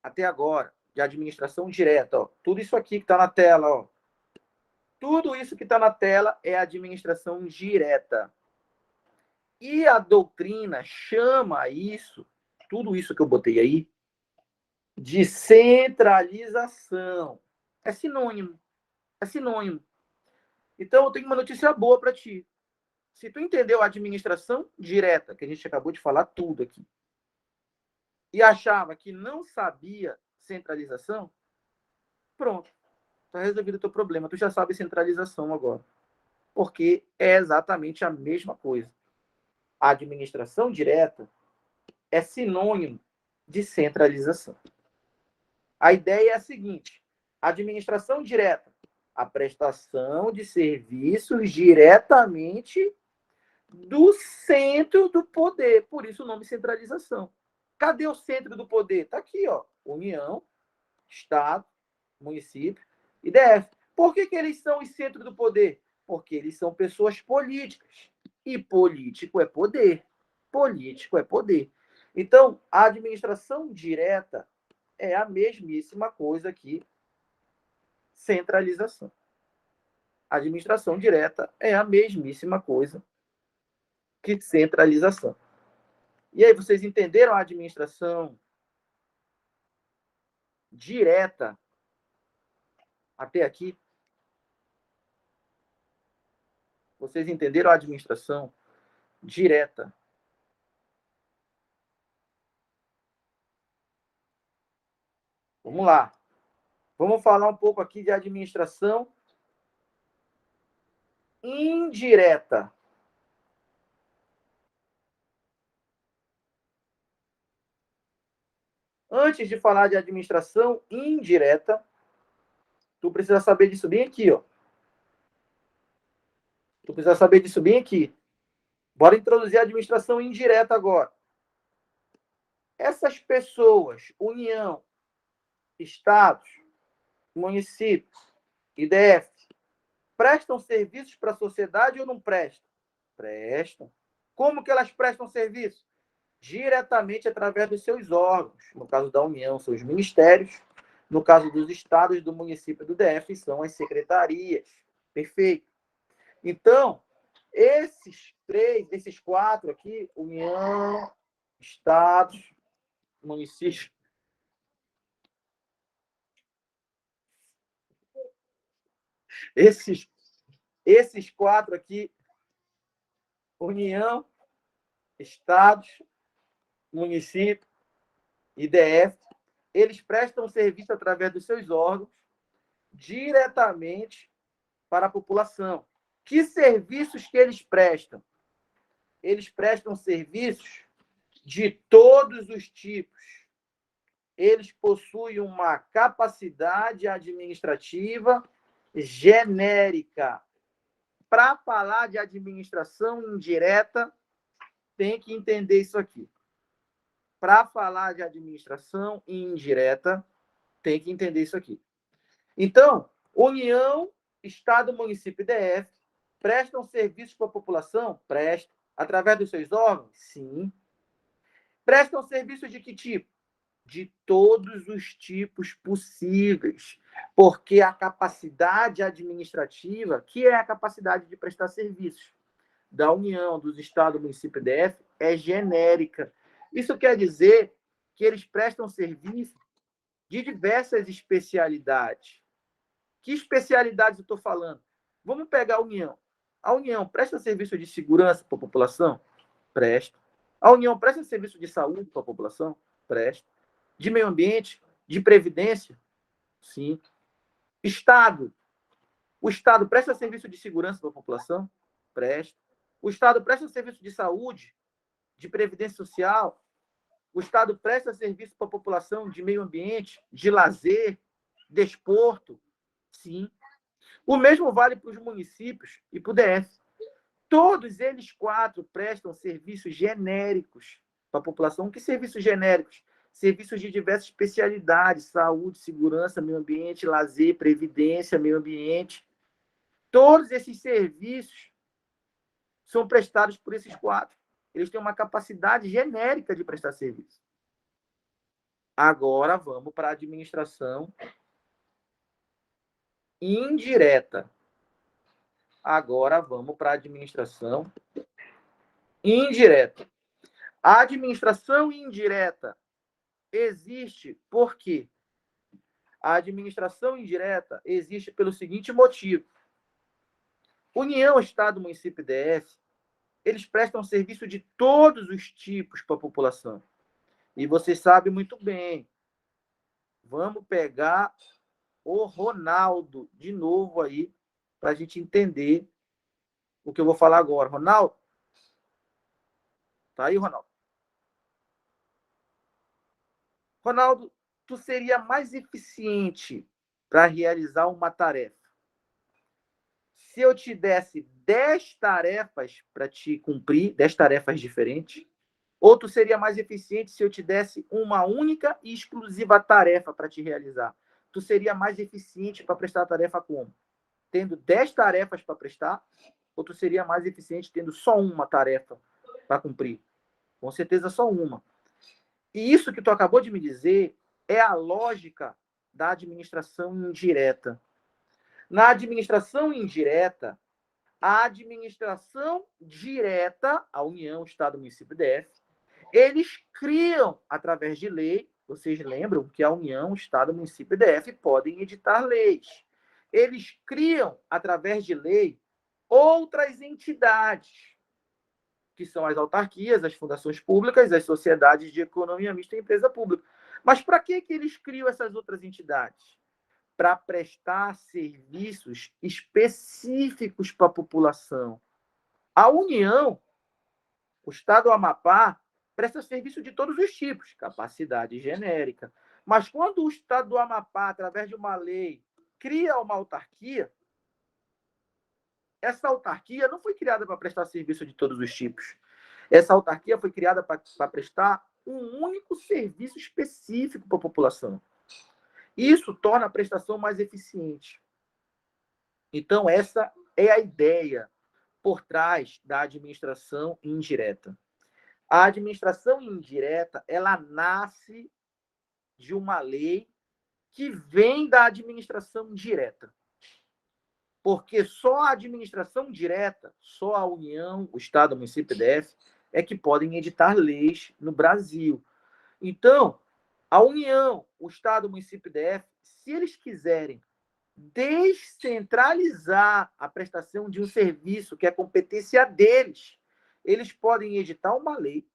até agora, de administração direta, ó, tudo isso aqui que está na tela, ó, tudo isso que está na tela é administração direta. E a doutrina chama isso, tudo isso que eu botei aí, de centralização. É sinônimo. É sinônimo. Então, eu tenho uma notícia boa para ti. Se tu entendeu a administração direta, que a gente acabou de falar tudo aqui, e achava que não sabia centralização, pronto. Está resolvido o teu problema. Tu já sabe centralização agora. Porque é exatamente a mesma coisa. A administração direta é sinônimo de centralização. A ideia é a seguinte: administração direta, a prestação de serviços diretamente do centro do poder. Por isso o nome centralização. Cadê o centro do poder? Está aqui, ó. União, Estado, município e DF. Por que eles são o centro do poder? Porque eles são pessoas políticas. E político é poder. Político é poder. Então, a administração direta é a mesmíssima coisa que centralização. A administração direta é a mesmíssima coisa que centralização. E aí, vocês entenderam a administração direta até aqui? Vocês entenderam a administração direta? Vamos lá. Vamos falar um pouco aqui de administração indireta. Antes de falar de administração indireta, tu precisa saber disso bem aqui, ó. Tu precisa saber disso bem aqui. Bora introduzir a administração indireta agora. Essas pessoas, União, Estados, municípios, IDF, prestam serviços para a sociedade ou não prestam? Prestam. Como que elas prestam serviço? Diretamente através dos seus órgãos. No caso da União, são os ministérios. No caso dos estados, do município e do DF, são as secretarias. Perfeito. Então, esses quatro aqui, União, estados, municípios. Esses quatro aqui, União, estados, município e DF, eles prestam serviço através dos seus órgãos diretamente para a população. Que serviços que eles prestam? Eles prestam serviços de todos os tipos. Eles possuem uma capacidade administrativa genérica. Para falar de administração indireta, tem que entender isso aqui. Para falar de administração indireta, tem que entender isso aqui. Então, União, Estado, Município e DF, Prestam serviços para a população? Prestam. Através dos seus órgãos? Sim. Prestam serviços de que tipo? De todos os tipos possíveis, porque a capacidade administrativa, que é a capacidade de prestar serviços da União, dos Estados, município e DF, é genérica. Isso quer dizer que eles prestam serviço de diversas especialidades. Que especialidades eu estou falando? Vamos pegar a União. A União presta serviço de segurança para a população? Presta. A União presta serviço de saúde para a população? Presta. De meio ambiente? De previdência? Sim. Estado. O Estado presta serviço de segurança para a população? Presta. O Estado presta serviço de saúde, de previdência social? O Estado presta serviço para a população de meio ambiente, de lazer, desporto? Sim. O mesmo vale para os municípios e para o DF. Todos eles 4 prestam serviços genéricos para a população. Que serviços genéricos? Serviços de diversas especialidades: saúde, segurança, meio ambiente, lazer, previdência, meio ambiente. Todos esses serviços são prestados por esses 4. Eles têm uma capacidade genérica de prestar serviço. Agora vamos para a administração indireta. Agora vamos para a administração indireta. A administração indireta existe por quê? A administração indireta existe pelo seguinte motivo. União, Estado, município e DF, eles prestam serviço de todos os tipos para a população. E você sabe muito bem. Vamos pegar o Ronaldo de novo aí, para a gente entender o que eu vou falar agora. Ronaldo? Tá aí, Ronaldo? Ronaldo, tu seria mais eficiente para realizar uma tarefa se eu te desse 10 tarefas para te cumprir, 10 tarefas diferentes, ou tu seria mais eficiente se eu te desse uma única e exclusiva tarefa para te realizar? Tu seria mais eficiente para prestar a tarefa como? Tendo 10 tarefas para prestar, ou tu seria mais eficiente tendo só uma tarefa para cumprir? Com certeza só uma. E isso que tu acabou de me dizer é a lógica da administração indireta. Na administração indireta, a administração direta, a União, Estado, Município e DF, eles criam, através de lei, vocês lembram que a União, Estado, Município e DF podem editar leis. Eles criam, através de lei, outras entidades, que são as autarquias, as fundações públicas, as sociedades de economia mista e empresa pública. Mas para que eles criam essas outras entidades? Para prestar serviços específicos para a população. A União, o Estado do Amapá, presta serviço de todos os tipos, capacidade genérica. Mas quando o Estado do Amapá, através de uma lei, cria uma autarquia, essa autarquia não foi criada para prestar serviço de todos os tipos. Essa autarquia foi criada para prestar um único serviço específico para a população. Isso torna a prestação mais eficiente. Então, essa é a ideia por trás da administração indireta. A administração indireta, ela nasce de uma lei que vem da administração direta. Porque só a administração direta, só a União, o Estado, o município e DF, é que podem editar leis no Brasil. Então, a União, o Estado, o município e DF, se eles quiserem descentralizar a prestação de um serviço que é competência deles, eles podem editar uma lei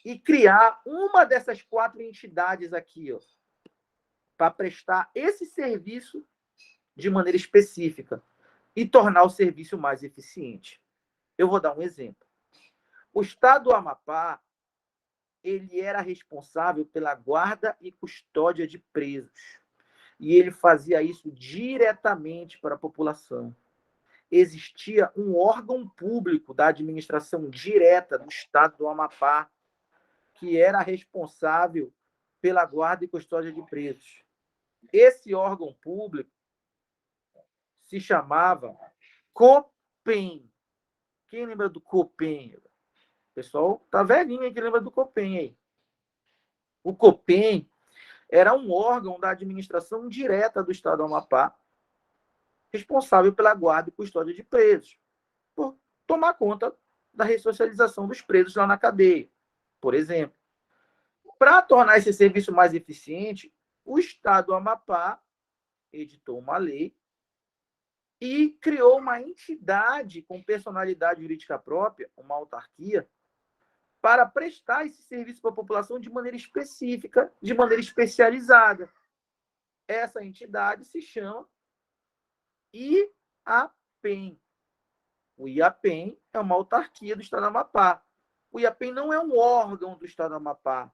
e criar uma dessas 4 entidades aqui, ó, para prestar esse serviço de maneira específica e tornar o serviço mais eficiente. Eu vou dar um exemplo. O Estado do Amapá, ele era responsável pela guarda e custódia de presos. E ele fazia isso diretamente para a população. Existia um órgão público da administração direta do Estado do Amapá que era responsável pela guarda e custódia de presos. Esse órgão público se chamava COPEN. Quem lembra do COPEN? O pessoal tá velhinho que lembra do COPEN aí. O COPEN era um órgão da administração direta do Estado do Amapá, responsável pela guarda e custódia de presos, por tomar conta da ressocialização dos presos lá na cadeia, por exemplo. Para tornar esse serviço mais eficiente, o Estado do Amapá editou uma lei e criou uma entidade com personalidade jurídica própria, uma autarquia, para prestar esse serviço para a população de maneira específica, de maneira especializada. Essa entidade se chama IAPEM. O IAPEM é uma autarquia do Estado do Amapá. O IAPEM não é um órgão do Estado do Amapá.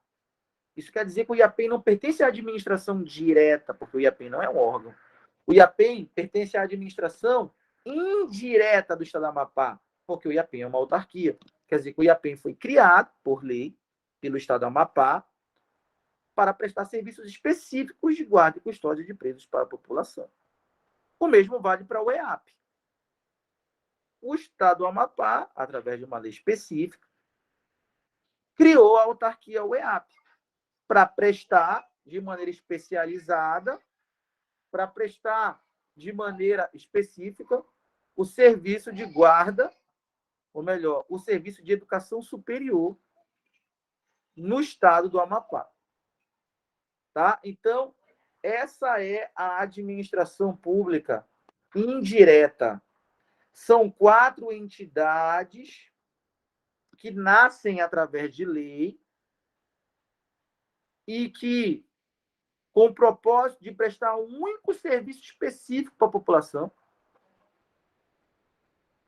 Isso quer dizer que o IAPEM não pertence à administração direta, porque o IAPEM não é um órgão. O IAPEM pertence à administração indireta do Estado do Amapá, porque o IAPEM é uma autarquia. Quer dizer que o IAPEM foi criado, por lei, pelo Estado do Amapá, para prestar serviços específicos de guarda e custódia de presos para a população. O mesmo vale para o EAP. O Estado do Amapá, através de uma lei específica, criou a autarquia UEAP para prestar de maneira especializada, para prestar de maneira específica o serviço de guarda, ou melhor, o serviço de educação superior no Estado do Amapá. Tá? Então, essa é a administração pública indireta. São 4 entidades que nascem através de lei e que, com o propósito de prestar um único serviço específico para a população,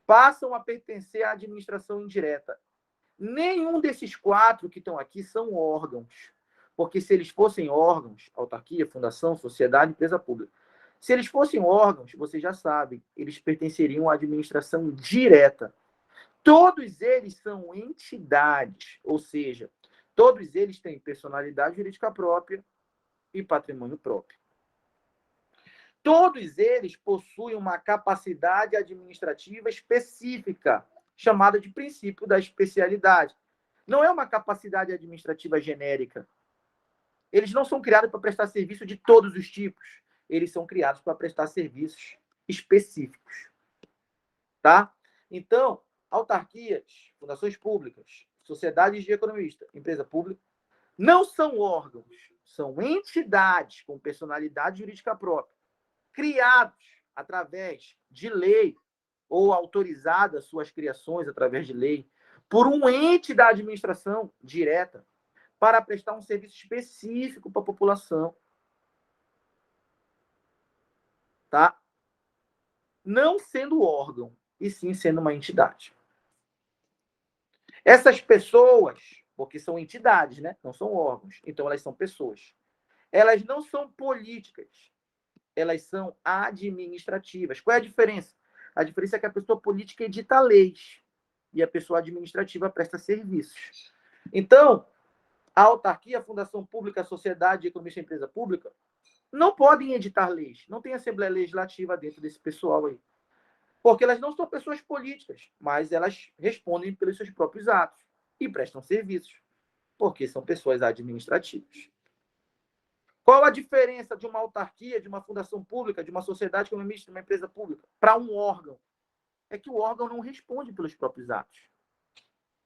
passam a pertencer à administração indireta. Nenhum desses 4 que estão aqui são órgãos, porque se eles fossem órgãos, autarquia, fundação, sociedade, empresa pública, se eles fossem órgãos, vocês já sabem, eles pertenceriam à administração direta. Todos eles são entidades, ou seja, todos eles têm personalidade jurídica própria e patrimônio próprio. Todos eles possuem uma capacidade administrativa específica, chamada de princípio da especialidade. Não é uma capacidade administrativa genérica. Eles não são criados para prestar serviço de todos os tipos. Eles são criados para prestar serviços específicos. Tá? Então, autarquias, fundações públicas, sociedades de economista, empresa pública, não são órgãos, são entidades com personalidade jurídica própria, criados através de lei ou autorizadas suas criações através de lei por um ente da administração direta para prestar um serviço específico para a população. Tá? Não sendo órgão, e sim sendo uma entidade. Essas pessoas, porque são entidades, né? Não são órgãos, então elas são pessoas. Elas não são políticas, elas são administrativas. Qual é a diferença? A diferença é que a pessoa política edita leis e a pessoa administrativa presta serviços. Então, a autarquia, a fundação pública, a sociedade, a economista e a empresa pública não podem editar leis. Não tem assembleia legislativa dentro desse pessoal aí. Porque elas não são pessoas políticas, mas elas respondem pelos seus próprios atos e prestam serviços, porque são pessoas administrativas. Qual a diferença de uma autarquia, de uma fundação pública, de uma sociedade economista, de uma empresa pública, para um órgão? É que o órgão não responde pelos próprios atos.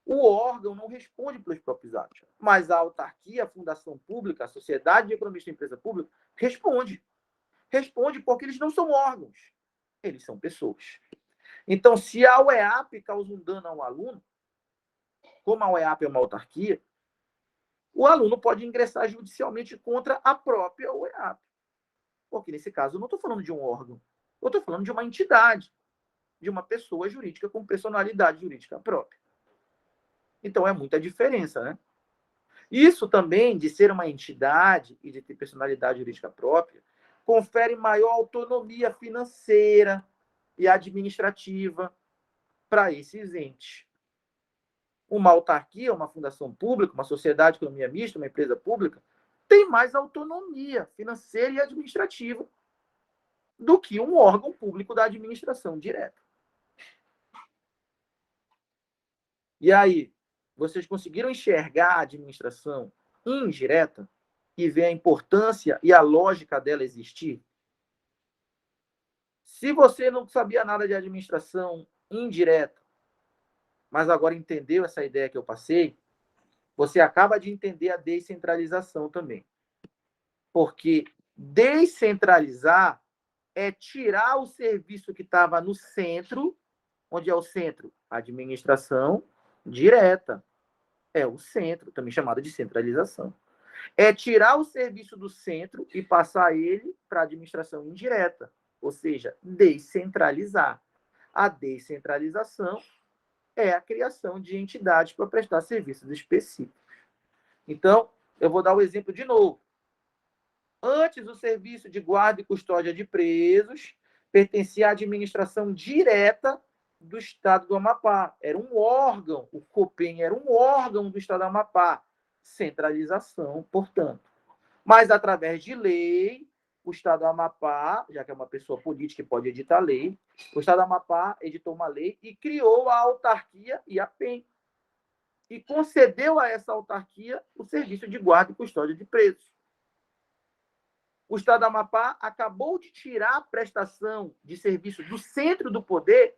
O órgão não responde pelos próprios atos. Mas a autarquia, a fundação pública, a sociedade economista e empresa pública responde. Responde porque eles não são órgãos. Eles são pessoas. Então, se a UEAP causa um dano ao aluno, como a UEAP é uma autarquia, o aluno pode ingressar judicialmente contra a própria UEAP. Porque, nesse caso, eu não estou falando de um órgão. Eu estou falando de uma entidade, de uma pessoa jurídica com personalidade jurídica própria. Então, é muita diferença, né? Isso também, de ser uma entidade e de ter personalidade jurídica própria, confere maior autonomia financeira e administrativa para esses entes. Uma autarquia, uma fundação pública, uma sociedade de economia mista, uma empresa pública, tem mais autonomia financeira e administrativa do que um órgão público da administração direta. E aí, vocês conseguiram enxergar a administração indireta e ver a importância e a lógica dela existir? Se você não sabia nada de administração indireta, mas agora entendeu essa ideia que eu passei, você acaba de entender a descentralização também. Porque descentralizar é tirar o serviço que estava no centro, onde é o centro? Administração direta. É o centro, também chamado de centralização. É tirar o serviço do centro e passar ele para a administração indireta, ou seja, descentralizar. A descentralização é a criação de entidades para prestar serviços específicos. Então, eu vou dar o exemplo de novo. Antes, o serviço de guarda e custódia de presos pertencia à administração direta do Estado do Amapá. Era um órgão, o COPEN era um órgão do Estado do Amapá. Centralização, portanto. Mas, através de lei, o Estado do Amapá, já que é uma pessoa política que pode editar lei, o Estado do Amapá editou uma lei e criou a autarquia e a PEN. E concedeu a essa autarquia o serviço de guarda e custódia de presos. O Estado do Amapá acabou de tirar a prestação de serviço do centro do poder,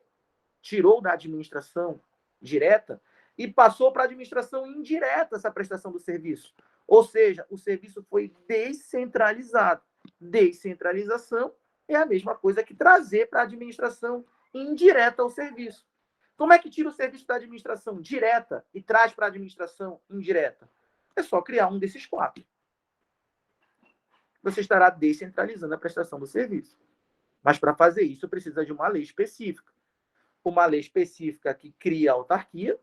tirou da administração direta e passou para a administração indireta essa prestação do serviço. Ou seja, o serviço foi descentralizado. Descentralização é a mesma coisa que trazer para a administração indireta o serviço. Como é que tira o serviço da administração direta e traz para a administração indireta? É só criar um desses quatro. Você estará descentralizando a prestação do serviço. Mas para fazer isso, precisa de uma lei específica. Uma lei específica que cria a autarquia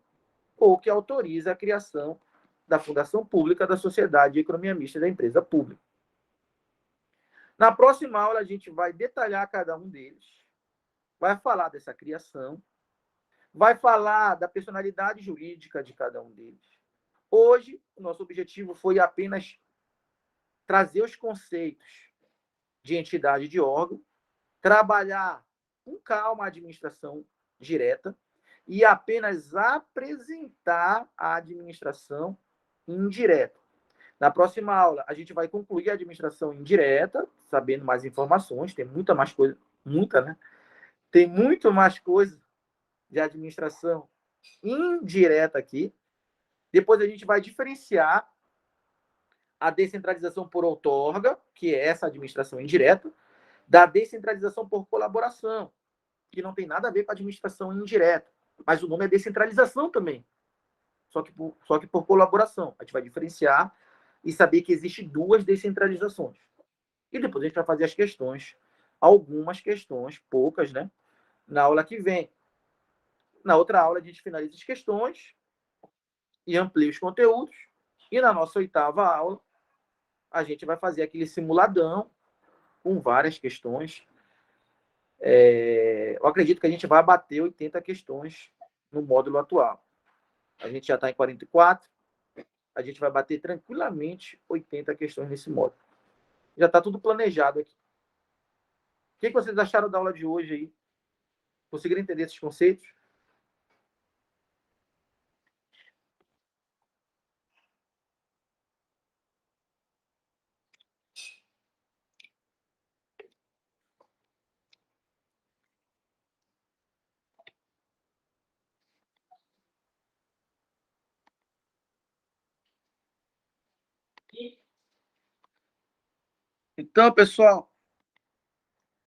ou que autoriza a criação da fundação pública, da sociedade de economia mista da empresa pública. Na próxima aula, a gente vai detalhar cada um deles, vai falar dessa criação, vai falar da personalidade jurídica de cada um deles. Hoje, o nosso objetivo foi apenas trazer os conceitos de entidade de órgão, trabalhar com calma a administração direta e apenas apresentar a administração indireta. Na próxima aula, a gente vai concluir a administração indireta, sabendo mais informações, tem muita mais coisa, muita, né? Tem muito mais coisa de administração indireta aqui. Depois a gente vai diferenciar a descentralização por outorga, que é essa administração indireta, da descentralização por colaboração, que não tem nada a ver com a administração indireta. Mas o nome é descentralização também, só que por colaboração. A gente vai diferenciar e saber que existem duas descentralizações. E depois a gente vai fazer as questões, algumas questões, poucas, né? Na aula que vem. Na outra aula, a gente finaliza as questões e amplia os conteúdos. E na nossa oitava aula, a gente vai fazer aquele simuladão com várias questões. Eu acredito que a gente vai bater 80 questões no módulo atual. A gente já está em 44. A gente vai bater tranquilamente 80 questões nesse módulo. Já está tudo planejado aqui. O que vocês acharam da aula de hoje aí? Conseguiram entender esses conceitos? Então, pessoal,